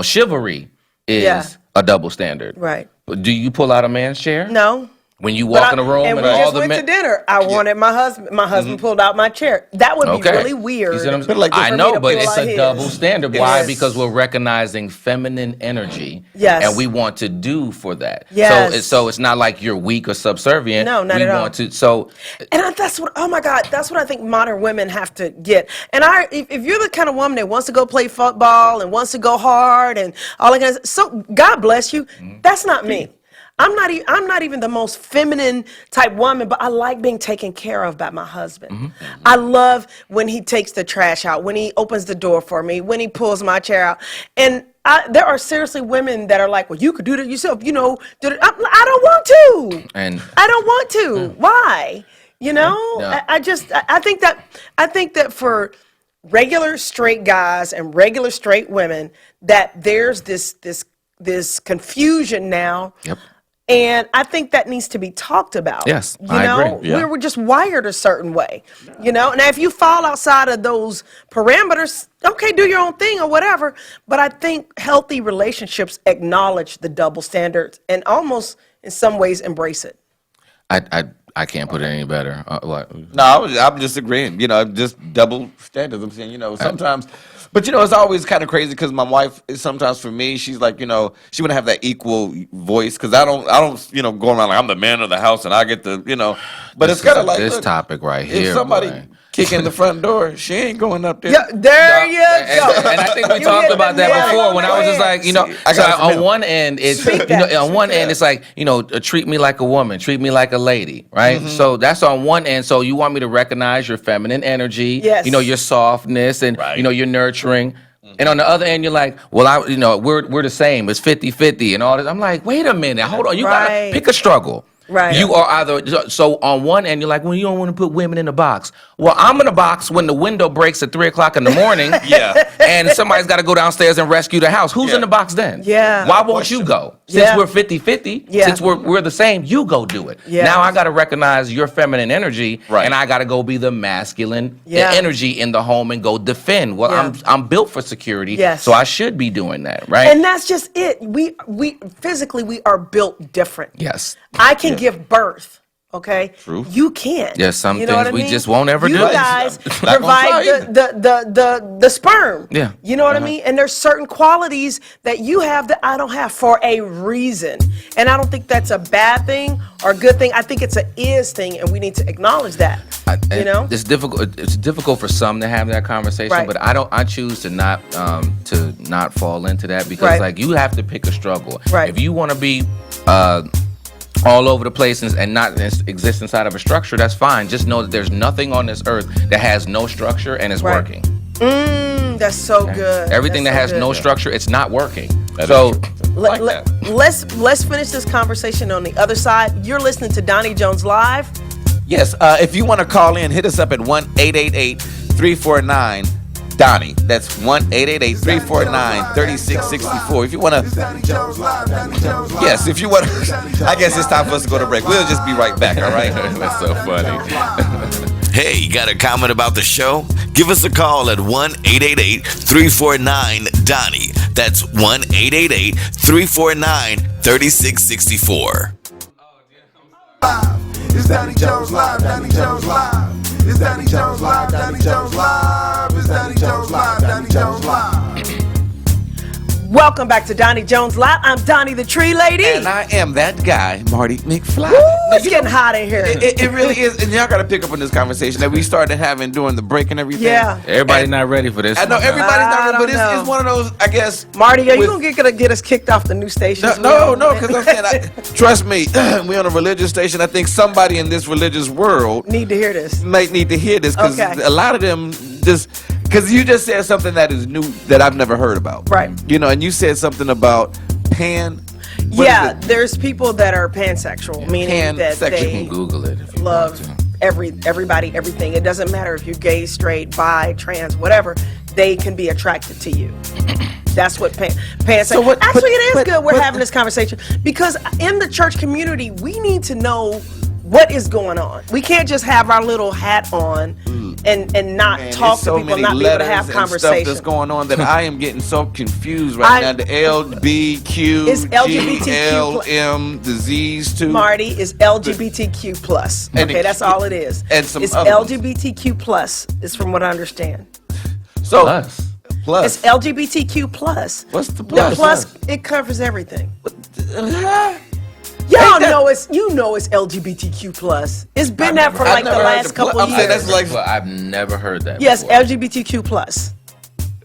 chivalry is a double standard. Right. Do you pull out a man's chair? No. When you walk in a room and we all just the went men to dinner. I wanted my husband. My husband pulled out my chair. That would be really weird. You see what I'm saying? Like, I for know, me to but pull it's out a his. double standard. Why? Yes. Because we're recognizing feminine energy. Yes. And we want to do for that. Yes. So it's not like you're weak or subservient. No, not at all. We want to. So. And that's what. Oh my God, that's what I think modern women have to get. And if you're the kind of woman that wants to go play football and wants to go hard and all that kind of, so God bless you. That's not me. I'm not even the most feminine type woman, but I like being taken care of by my husband. I love when he takes the trash out, when he opens the door for me, when he pulls my chair out. And there are seriously women that are like, well, you could do that yourself, I don't want to. And I don't want to. Why? I think that for regular straight guys and regular straight women, that there's this confusion now. Yep. And I think that needs to be talked about. Yes, you I know, agree. Yeah. we're just wired a certain way. You know, now if you fall outside of those parameters, okay, do your own thing or whatever. But I think healthy relationships acknowledge the double standards and almost, in some ways, embrace it. I can't put it any better. No, I'm just agreeing. You know, just double standards. I'm saying, you know, sometimes, but you know, it's always kind of crazy because my wife is sometimes for me, she's like, you know, she wouldn't have that equal voice because I don't, you know, go around like I'm the man of the house and I get the, you know, but it's kind of like this look, topic right here. if somebody boy. kick in the front door, she ain't going up there. Yeah, there you go. And I think we You talked hit about the that nail before on when the I was just head. like, you know, I so got it from on him. one end it's Speak you know, that. on one end it's like, you know, treat me like a woman, treat me like a lady, right? So that's on one end. So you want me to recognize your feminine energy, Yes. you know, your softness and you know, your nurturing. And on the other end, you're like, well, you know, we're the same. It's 50-50 and all this. I'm like, wait a minute, hold on. You gotta Right. pick a struggle. Right. You are either so on one end you're like, well, you don't want to put women in a box. Well, I'm in a box when the window breaks at 3:00 in the morning. Yeah. And somebody's got to go downstairs and rescue the house. Who's in the box then? Yeah. Why won't you go? Since Yeah. we're 50-50, Yeah. since we're the same, you go do it. Yeah. Now I got to recognize your feminine energy, Right. and I got to go be the masculine Yeah. energy in the home and go defend. Well, Yeah. I'm built for security, Yes. so I should be doing that, right? And that's just it. We physically we are built different. Yes. I can give birth. Okay. True. You can't. There's some You know things what I we mean? just won't ever you do. You guys Not gonna provide try either. the sperm. Yeah. You know what I mean? And there's certain qualities that you have that I don't have for a reason. And I don't think that's a bad thing or a good thing. I think it's a is thing, and we need to acknowledge that. You know? It's difficult. It's difficult for some to have that conversation, Right. but I choose to not fall into that because Right. like you have to pick a struggle. Right. If you want to be all over the place and not exist inside of a structure, that's fine. Just know that there's nothing on this earth that has no structure and is Right. working. That's so good. Everything That's that so has no good. structure, it's not working. That So is true. Like that. Let's finish this conversation on the other side. You're listening to Donnie Jones Live. Yes, if you want to call in, hit us up at 1-888-349-DONNIE. That's 1-888-349-3664. If you want to, yes, if you want to, I guess it's time for us to go to break. We'll just be right back, all right? that's so funny. Hey, got a comment about the show? Give us a call at 1-888-349-DONNIE. That's 1-888-349-3664. It's Donnie Jones Live, Donnie Jones Live. It's Donnie Jones Live, Donnie Jones Live. It's Donnie Jones Live, Donnie Jones Live. Welcome back to Donnie Jones Live. I'm Donnie the Tree Lady. And I am that guy, Marty McFly. Woo, Now, it's you getting know, hot in here. It really is. And y'all got to pick up on this conversation that we started having during the break and everything. Yeah. Everybody And not ready for this. I know one. everybody's I not ready, but don't know. it's one of those, I guess. Marty, are you with- going to get us kicked off the new station? No, because I'm saying, trust me, we on a religious station. I think somebody in this religious world Need to hear this. might need to hear this because Okay. a lot of them just, because you just said something that is new that I've never heard about. Right. You know, and you said something about what Yeah, is it? there's people that are pansexual, meaning that Pansexual. You can they Google it if you love want to. everybody, everything. It doesn't matter if you're gay, straight, bi, trans, whatever. They can be attracted to you. That's what pansexual. So what- Actually, it is but- good we're but- having this conversation because in the church community, we need to know what is going on. We can't just have our little hat on and not Man, talk there's so to people, many not be able to letters have and conversation. stuff that's going on that I am getting so confused right now. The LBQ, It's LGBTQ GLM disease too. Marty is LGBTQ plus. And Okay, it- that's all it is. and some it's other ones. LGBTQ plus. Is from what I understand. So Plus. It's LGBTQ plus. What's the The plus? plus it covers everything. Y'all Ain't that- know it's LGBTQ plus. It's been that for I've like the never heard last the pl- couple I'm saying years. that's like- Well, I've never heard that. Yes, before. LGBTQ plus.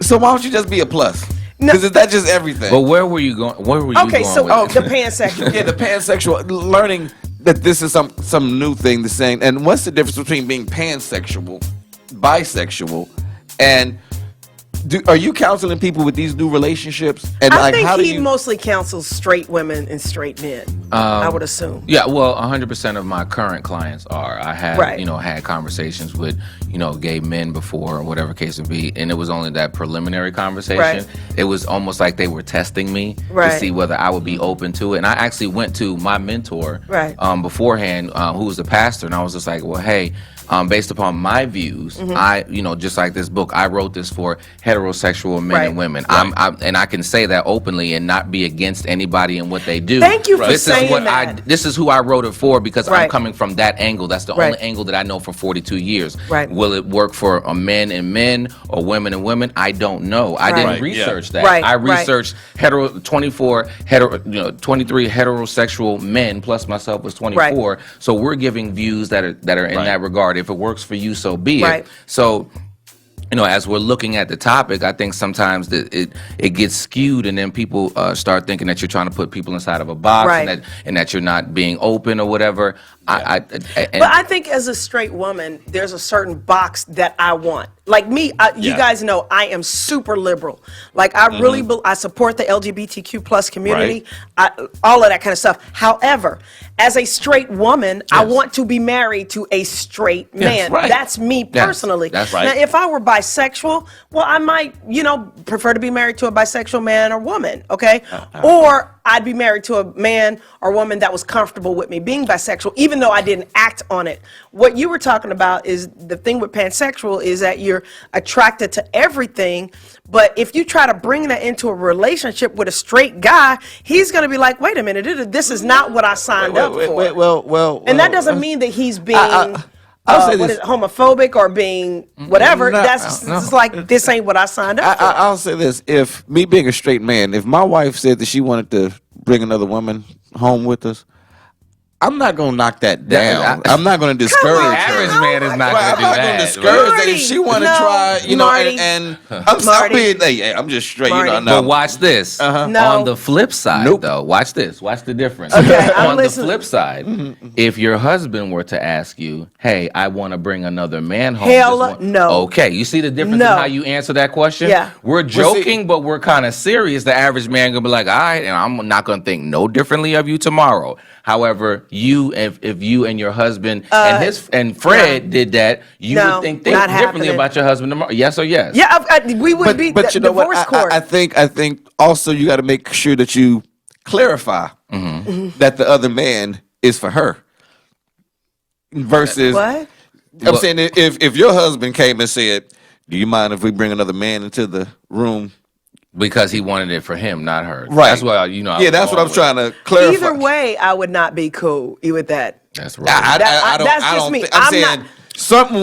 So why don't you just be a plus? No. Because that's just everything. But where were you going? Where were you Okay, going? so with the this? pansexual. Yeah, the pansexual, learning that this is some new thing, the saying. And what's the difference between being pansexual, bisexual, and are you counseling people with these new relationships? And I think how do he you? mostly counsels straight women and straight men. I would assume. Yeah, well, 100% of my current clients are. I have, Right. had conversations with, gay men before or whatever case would be, and it was only that preliminary conversation. Right. It was almost like they were testing me Right. to see whether I would be open to it. And I actually went to my mentor Right. beforehand, who was a pastor, and I was just like, well, hey, based upon my views, I, just like this book, I wrote this for heterosexual men Right. and women. And I can say that openly and not be against anybody and what they do. Thank you for This is saying what that. this is who I wrote it for, because I'm Right. coming from that angle. That's the Right. only angle that I know for 42 years. Right. Will it work for a men and men or women and women? I don't know. I Right. didn't Right, research that. Right, I right. researched 23 heterosexual men plus myself was 24. So we're giving views that are in that regard. If it works for you, so be Right. it. So, as we're looking at the topic, I think sometimes that it gets skewed, and then people start thinking that you're trying to put people inside of a box, Right. and that you're not being open or whatever. But I think as a straight woman, there's a certain box that I want. Like me, you guys know I am super liberal. Like I really, I support the LGBTQ plus community, all of that kind of stuff. However, as a straight woman, I want to be married to a straight man. right. That's me personally. That's right. Now, if I were bisexual, well, I might, prefer to be married to a bisexual man or woman, okay? Or I'd be married to a man or woman that was comfortable with me being bisexual, even though I didn't act on it. What you were talking about is the thing with pansexual is that you're attracted to everything, but if you try to bring that into a relationship with a straight guy, he's going to be like, wait a minute, this is not what I signed up for. Well, and that doesn't mean that he's being I'll say this. homophobic or being whatever. No, That's no. it's like, this ain't what I signed up for. I'll say this: if me being a straight man, if my wife said that she wanted to bring another woman home with us, I'm not gonna knock that down. I'm not gonna discourage on. her. average man is not Right, going to do I'm not gonna that. discourage that Marty, if she want to no, try, Marty. and I'm Marty. being, hey, I'm just straight, Marty. no. But watch this. No. On the flip side, Nope. though, watch this. Watch the difference. Okay, I'm On the listening. flip side, if your husband were to ask you, "Hey, I want to bring another man home," Hell just one-" no. Okay, you see the difference No. in how you answer that question? Yeah. We're joking, but we're kind of serious. The average man gonna be like, "All right," and I'm not gonna think no differently of you tomorrow. However, if you and your husband and Fred did that, you No, would think not differently happening. about your husband tomorrow. Yes or yes? Yeah, we would be But you know what? divorce court. I think also you got to make sure that you clarify that the other man is for her versus what? I'm saying if your husband came and said, "Do you mind if we bring another man into the room?" Because he wanted it for him, not her. Right. That's what That's what I'm trying to clarify. Either way, I would not be cool with that. That's right. That's just me. I'm I'm saying not- certain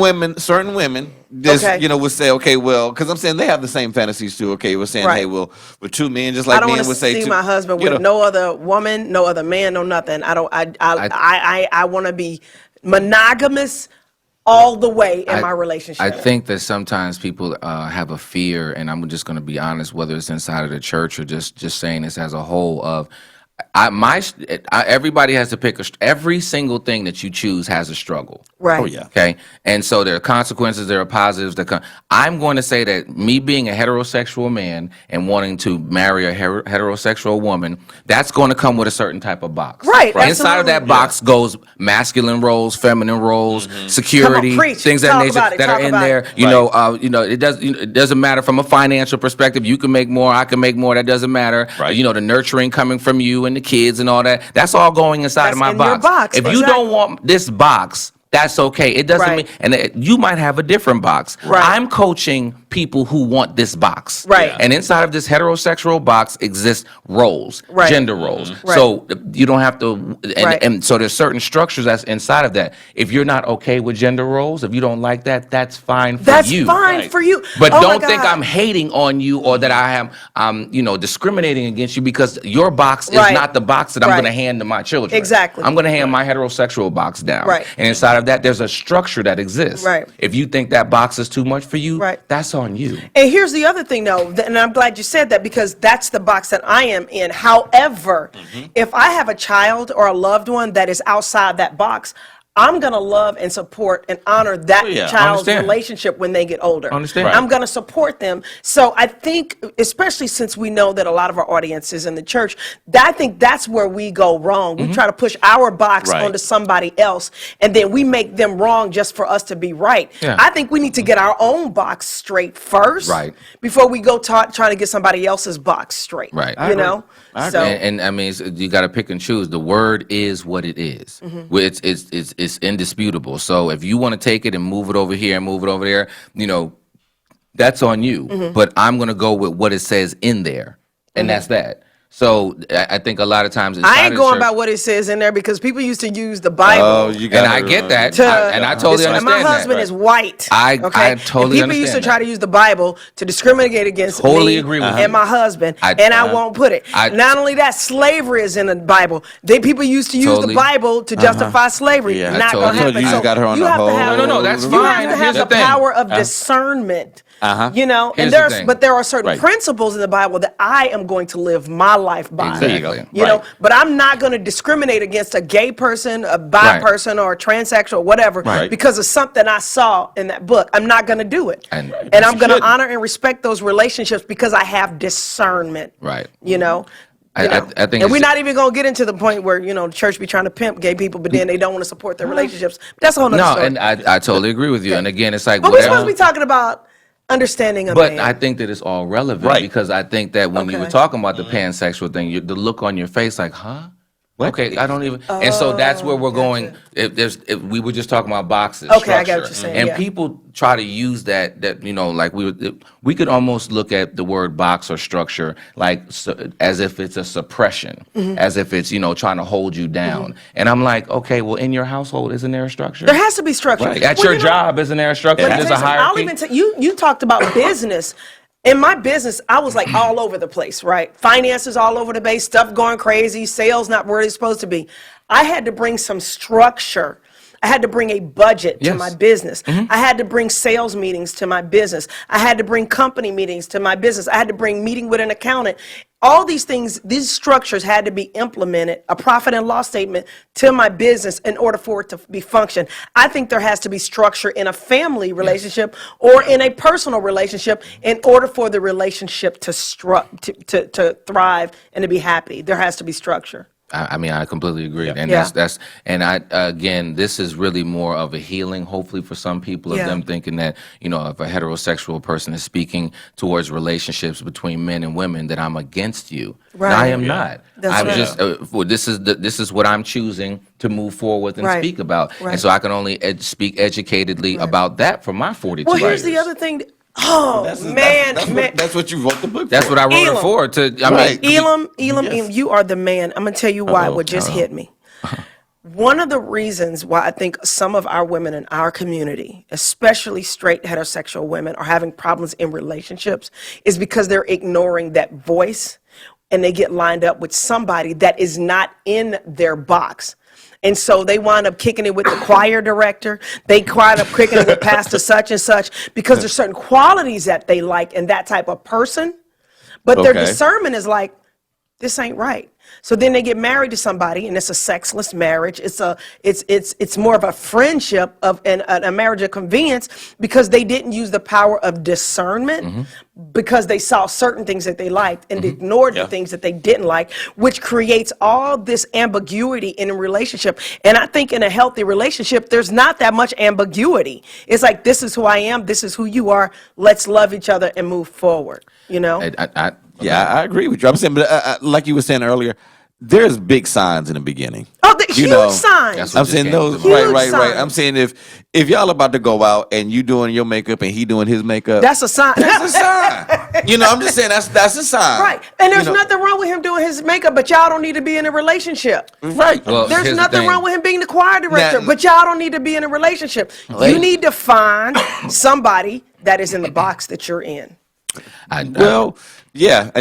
women just Okay. would say, okay, well, because I'm saying they have the same fantasies too. Okay, we're saying, Right. hey, well, with two men, just I like don't men want to would say, see two, my husband you with know. no other woman, no other man, no nothing. I want to be monogamous all the way in my relationship. I think that sometimes people have a fear, and I'm just going to be honest, whether it's inside of the church or just saying this as a whole of. Everybody has to pick every single thing that you choose has a struggle. Right. Oh, yeah. Okay. And so there are consequences, there are positives that come. I'm going to say that me being a heterosexual man and wanting to marry a heterosexual woman, that's going to come with a certain type of box. Right, Inside of that absolutely. box goes masculine roles, feminine roles, security, Come on, preach. things of that Talk nature about it, that talk are in about there. it. It doesn't matter from a financial perspective. You can make more, I can make more. That doesn't matter. Right. The nurturing coming from you and the kids and all that. That's all going inside of That's my in your box. box, If you exactly. don't want this box, that's okay. It doesn't Right. mean, and you might have a different box. Right. I'm coaching people who want this box. Right. And inside of this heterosexual box exists roles, Right. gender roles. Right. So you don't have to, Right. and so there's certain structures that's inside of that. If you're not okay with gender roles, if you don't like that, that's fine for That's you. fine for you. But Oh my don't think God. I'm hating on you or that I'm discriminating against you, because your box is Right. not the box that I'm Right. going to hand to my children. Exactly. I'm going to hand my heterosexual box down. Right. And inside of that, there's a structure that exists. Right. If you think that box is too much for you, Right. that's on you. And here's the other thing, though, and I'm glad you said that, because that's the box that I am in. However, if I have a child or a loved one that is outside that box, I'm going to love and support and honor that child's relationship when they get older. Understand. I'm going to support them. So I think, especially since we know that a lot of our audience is in the church, I think that's where we go wrong. We try to push our box onto somebody else, and then we make them wrong just for us to be right. Yeah. I think we need to get our own box straight first, before we go trying to get somebody else's box straight. Right. You know? So, and I mean, you got to pick and choose. The word is what it is. It's indisputable. So if you want to take it and move it over here and move it over there, that's on you. But I'm going to go with what it says in there, and that's that. So I think a lot of times I ain't going by what it says in there, because people used to use the Bible. Oh, and I get that, and I totally understand that. My husband is white. I totally understand. People used to try to use the Bible to discriminate against me agree with and my husband, and I won't put it. Not only that, slavery is in the Bible. People used to use the Bible to justify slavery. Not going to happen. You got her on the whole. No, that's fine. You have to have the power of discernment. And there are certain principles in the Bible that I am going to live my life by. Exactly. You know, but I'm not going to discriminate against a gay person, a bi person, or a transsexual, whatever, because of something I saw in that book. I'm not going to do it. And I'm going to honor and respect those relationships because I have discernment. Right. You know? I think, and we're not even going to get into the point where, the church be trying to pimp gay people, but then they don't want to support their relationships. But that's a whole nother story. And I totally agree with you. And again, it's like, but we're supposed to be talking about understanding a man. But I think that it's all relevant because I think that when you were talking about the pansexual thing, the look on your face, like, huh? What? Okay, I don't even. And so that's where we're going. If we were just talking about boxes, okay, I get what you're saying. And people try to use that like we could almost look at the word box or structure like as if it's a suppression, as if it's trying to hold you down. And I'm like, okay, well, in your household, isn't there a structure? There has to be structure. Right. At your job, isn't there a structure? There's a hierarchy. I'll even tell you. You talked about business. In my business, I was like all over the place, right? Finances all over the place, stuff going crazy, sales not where it's supposed to be. I had to bring some structure. I had to bring a budget to my business. I had to bring sales meetings to my business. I had to bring company meetings to my business. I had to bring meeting with an accountant. All these things, these structures had to be implemented, a profit and loss statement to my business in order for it to be function. I think there has to be structure in a family relationship or in a personal relationship in order for the relationship to thrive and to be happy. There has to be structure. I mean, I completely agree, and that's again, this is really more of a healing, hopefully for some people, of them thinking that if a heterosexual person is speaking towards relationships between men and women, that I'm against you. Right. I am not. I'm just this is what I'm choosing to move forward and speak about, and so I can only speak educatedly about that for my 42 years. Well, here's the other thing. Oh, that's what you wrote the book for. That's what I wrote it for. Elam, you are the man. I'm going to tell you why what just hit me. One of the reasons why I think some of our women in our community, especially straight heterosexual women, are having problems in relationships is because they're ignoring that voice and they get lined up with somebody that is not in their box. And so they wind up kicking it with the choir director. They wind up kicking it with pastor such and such because there's certain qualities that they like in that type of person. But their discernment is like, this ain't right. So then they get married to somebody, and it's a sexless marriage. It's more of a friendship of a marriage of convenience because they didn't use the power of discernment because they saw certain things that they liked and ignored the things that they didn't like, which creates all this ambiguity in a relationship. And I think in a healthy relationship, there's not that much ambiguity. It's like, this is who I am, this is who you are. Let's love each other and move forward. I agree with you. I'm saying, but like you were saying earlier, there's big signs in the beginning. Oh, the huge signs. I'm saying those. Right. I'm saying if y'all about to go out and you doing your makeup and he doing his makeup, that's a sign. That's a sign. I'm just saying that's a sign. Right. And there's nothing wrong with him doing his makeup, but y'all don't need to be in a relationship. Right. Well, there's nothing wrong with him being the choir director, but y'all don't need to be in a relationship. You need to find somebody that is in the box that you're in. And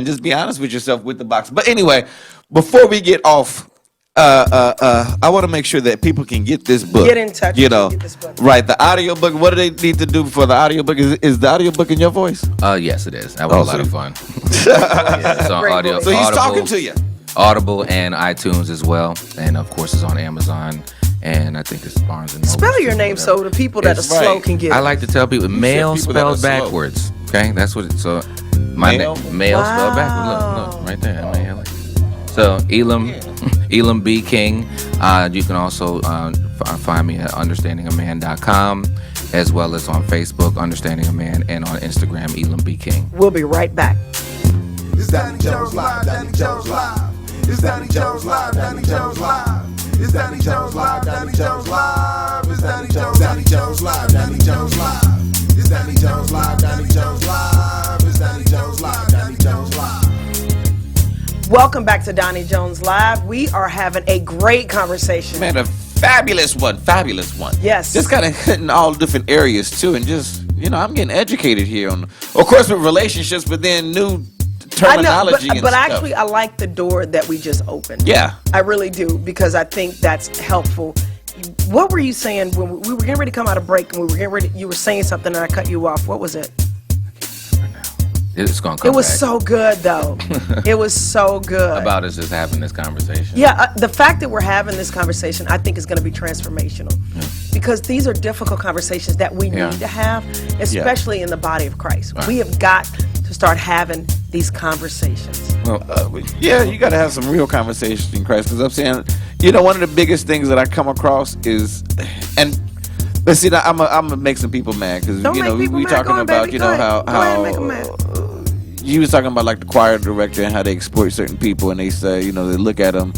just be honest with yourself with the box. But anyway, before we get off, I want to make sure that people can get this book. Get in touch. Get this book. Right, the audio book. What do they need to do for the audio book? Is the audio book in your voice? Yes, it is. That was a lot of fun. It's on audio. So he's talking to you. Audible and iTunes as well, and of course it's on Amazon and I think it's Barnes and Noble. Spell your name so the people that are slow can get it. I like to tell people, male spelled backwards. Okay, that's what it's, so my name, male spelled backwards. Look, right there, M-A-L-E. So Elam B King. You can also find me at understandingaman.com, as well as on Facebook, Understanding a Man, and on Instagram, Elam B King. We'll be right back. It's Donnie Jones Live, Donnie Jones Live. It's Donnie Jones Live, Donnie Jones Live. It's Donnie Jones Live, Donnie Jones Live. It's Donnie Jones Live, Donnie Jones Live. It's Donnie Jones Live, Donnie Jones Live. It's Donnie Jones Live, Donnie Jones Live. Welcome back to Donnie Jones Live. We are having a great conversation. Man, a fabulous one. Yes. Just kind of hitting all different areas too, and just, I'm getting educated here on, of course, with relationships, but then new terminology. But actually, I like the door that we just opened. Yeah. I really do, because I think that's helpful. What were you saying when we were getting ready to come out of break, and you were saying something and I cut you off? What was it? It's gonna come. It was back. so good, though. It was so good. About us just having this conversation. Yeah, the fact that we're having this conversation, I think, is going to be transformational. Yeah. Because these are difficult conversations that we need to have, especially in the body of Christ. Right. We have got to start having these conversations. Well, you got to have some real conversations in Christ. Because I'm saying, one of the biggest things that I come across is, but see, I'm gonna make some people mad, because we talking about how you was talking about like the choir director and how they exploit certain people, and they say they look at them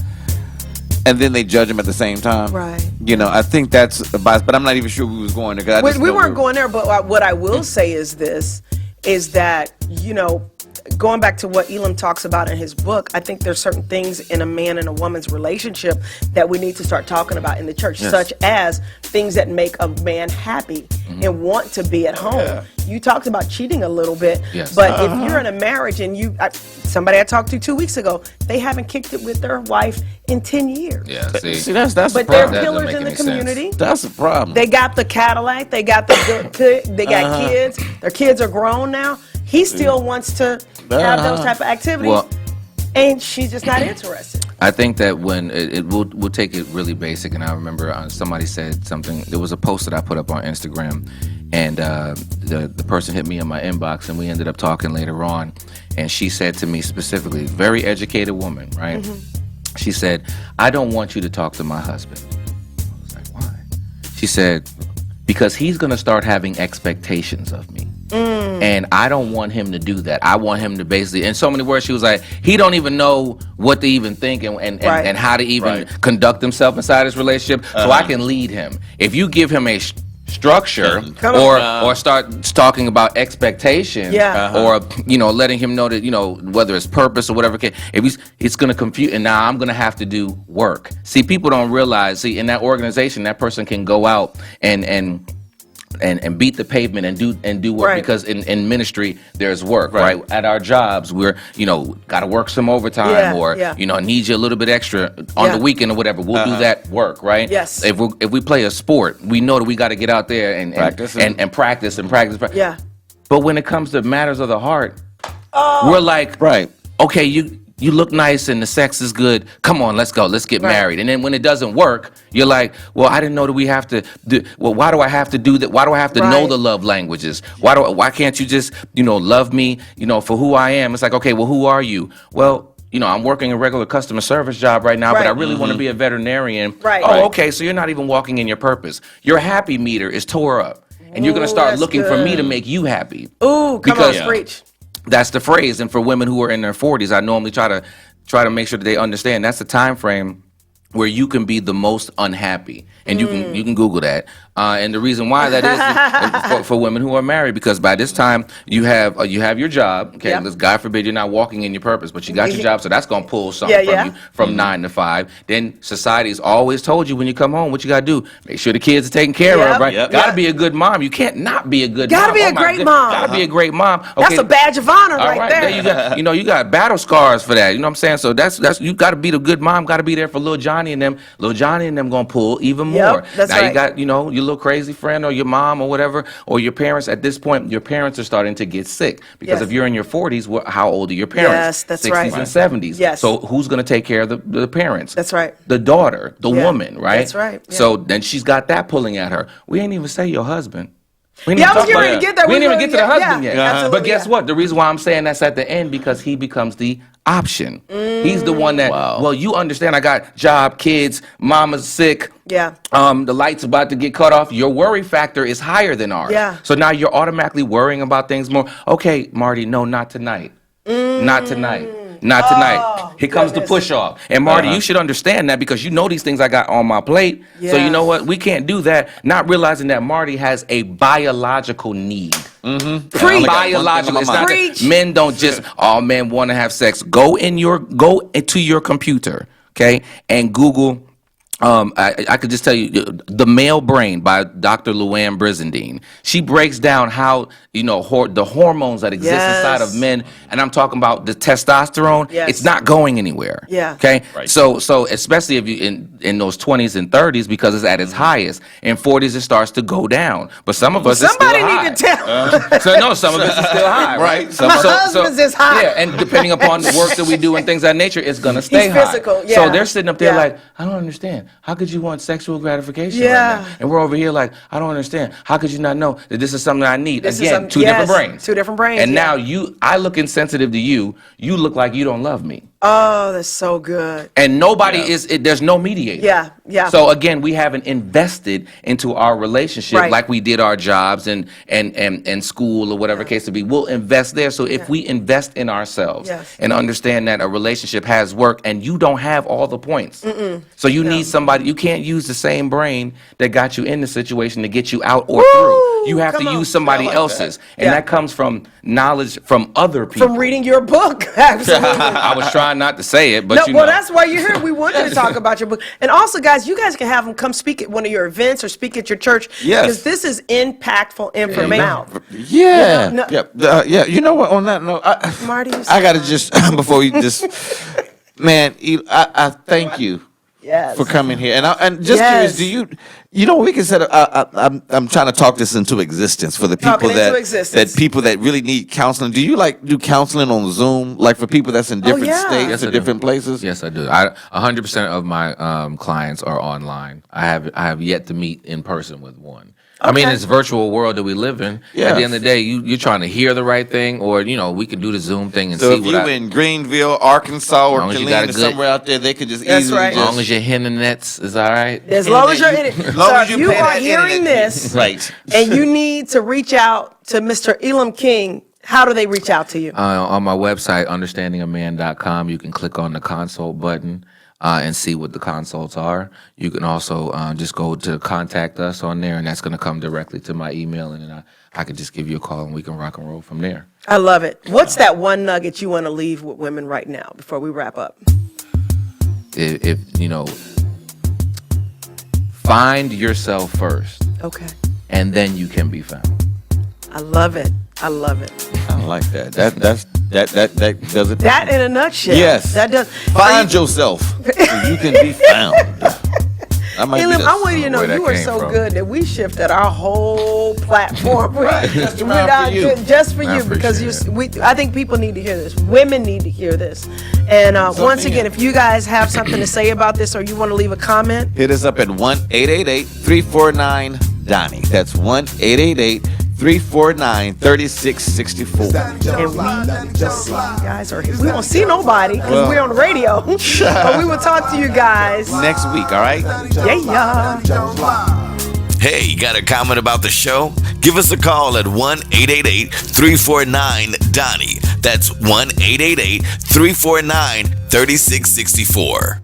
and then they judge them at the same time. Right. I think that's a bias, but I'm not even sure we was going there. We weren't going there, but what I will say is that going back to what Elam talks about in his book, I think there's certain things in a man and a woman's relationship that we need to start talking about in the church, such as things that make a man happy and want to be at home. Yeah. You talked about cheating a little bit, but if you're in a marriage and somebody I talked to 2 weeks ago, they haven't kicked it with their wife in 10 years. Yeah, see that's but the they're problem. pillars in the community. Sense. That's the problem. They got the Cadillac, they got they got kids. Their kids are grown now. He still wants to have those type of activities, and she's just not interested. I think that when we'll take it really basic, and I remember somebody said something. There was a post that I put up on Instagram, and the person hit me in my inbox, and we ended up talking later on. And she said to me specifically, very educated woman, right? Mm-hmm. She said, "I don't want you to talk to my husband." I was like, "Why?" She said, "Because he's going to start having expectations of me." And I don't want him to do that. I want him to basically, in so many words, she was like, he don't even know what to even think and how to even conduct himself inside his relationship. So I can lead him. If you give him a structure or start talking about expectations or letting him know that whether it's purpose or whatever, if it's going to confuse, and now I'm going to have to do work. See, people don't realize, in that organization, that person can go out and beat the pavement and do work, because in ministry there's work, right? At our jobs we're got to work some overtime or need you a little bit extra on the weekend or whatever. We'll do that work, right? Yes. If we play a sport, we know that we got to get out there and practice. Yeah. But when it comes to matters of the heart, we're like, okay, you look nice and the sex is good. Come on, let's go. Let's get married. And then when it doesn't work, you're like, well, I didn't know that we have to do. Well, why do I have to do that? Why do I have to know the love languages? Why can't you just love me for who I am? It's like, okay, well, who are you? Well, I'm working a regular customer service job right now, but I really want to be a veterinarian. Okay, so you're not even walking in your purpose. Your happy meter is tore up, and you're gonna start looking for me to make you happy. Ooh, come on, preach. That's the phrase. And for women who are in their 40s, I normally try to make sure that they understand that's the time frame where you can be the most unhappy. And you can Google that. And the reason why that is for women who are married, because by this time you have your job. Okay, God forbid you're not walking in your purpose, but you got your job, so that's gonna pull something from you from 9 to 5. Then society's always told you when you come home, what you gotta do? Make sure the kids are taken care of, right? Gotta be a good mom. You can't not be a good mom. Gotta be a great mom. Gotta be a great mom. Okay. That's a badge of honor right there. You got battle scars for that. You know what I'm saying? So that's you gotta be the good mom. Gotta be there for little Johnny and them. Little Johnny and them gonna pull even more. That's now you got your little crazy friend or your mom or whatever, or your parents, at this point, your parents are starting to get sick. Because if you're in your 40s, how old are your parents? Yes, that's 60s right. and 70s. Yes. So who's going to take care of the parents? That's right. The daughter, the woman, right? That's right. Yeah. So then she's got that pulling at her. We ain't even say your husband. I was getting ready to get there. We didn't even get to the husband yet. Absolutely, But guess what? The reason why I'm saying that's at the end, because he becomes the option. He's the one that, well, you understand, I got job, kids, mama's sick. Yeah. The light's about to get cut off. Your worry factor is higher than ours. Yeah. So now you're automatically worrying about things more. Okay, Marty, no, not tonight. Not tonight. Not tonight. Here comes the push off. And Marty, you should understand that, because you know these things I got on my plate. So you know what? We can't do that. Not realizing that Marty has a biological need. Biological. It's not that men don't just, all men want to have sex. Go into your computer, okay, and Google. I could just tell you, The Male Brain by Dr. Luann Brizendine. She breaks down how, the hormones that exist inside of men, and I'm talking about the testosterone. It's not going anywhere. Okay. Right. So especially if you in those 20s and 30s, because it's at its highest. In 40s, it starts to go down. But some of us, somebody it's still high. need to tell. Some of us is still high, right? My husband's is high. Yeah, and depending upon the work that we do and things of that nature, it's gonna stay high. Physical. Yeah. So they're sitting up there like, I don't understand. How could you want sexual gratification right now? And we're over here like, I don't understand. How could you not know that this is something I need? Again, two different brains. Two different brains. And now I look insensitive to you. You look like you don't love me. Oh, that's so good. And nobody there's no mediator. Yeah. So again, we haven't invested into our relationship like we did our jobs and school or whatever case to be. We'll invest there. So if we invest in ourselves and understand that a relationship has work, and you don't have all the points. So you need somebody. You can't use the same brain that got you in the situation to get you out or through. You have to use somebody else's. And that comes from knowledge from other people. From reading your book. Absolutely. I was trying not to say it, but no, well, that's why you're here. We wanted to talk about your book. And also, guys, you guys can have them come speak at one of your events or speak at your church. Yes. Because this is impactful information. Yeah. You know what? On that note, Marty, I got to just, before you just, man, I thank you. For coming here, and just curious, do you we can set up. I'm trying to talk this into existence for the people that people that really need counseling. Do you do counseling on Zoom, like for people that's in different states or different places? Yes, I do. 100% of my clients are online. I have yet to meet in person with one. I mean, it's virtual world that we live in. At the end of the day, you're trying to hear the right thing, or we can do the Zoom thing and see. So if you're in Greenville, Arkansas, or Killeen, or somewhere out there, they could just easily. As long as your internet's is all right. As long as you're in it. So if you are hearing this, right, and you need to reach out to Mr. Elam King, how do they reach out to you? On my website, understandingaman.com, you can click on the consult button. And see what the consults are. You can also just go to contact us on there, and that's going to come directly to my email, and then I can just give you a call, and we can rock and roll from there. I love it. What's that one nugget you want to leave with women right now before we wrap up? If find yourself first. Okay. And then you can be found. I love it. I love it. I like that. That does it. That in a nutshell. Yes. That does. Find yourself so you can be found. Elam, I want you to know you are so good that we shifted our whole platform just for you, because I think people need to hear this. Women need to hear this. And once again, if you guys have something to say about this, or you want to leave a comment, hit us up at 1-888-349-DONNIE. That's 1-888-349-3664. And we won't see nobody because we're on the radio. But we will talk to you guys next week, all right? Yeah. Hey, got a comment about the show? Give us a call at 1-888-349-DONNIE. That's 1-888-349-3664.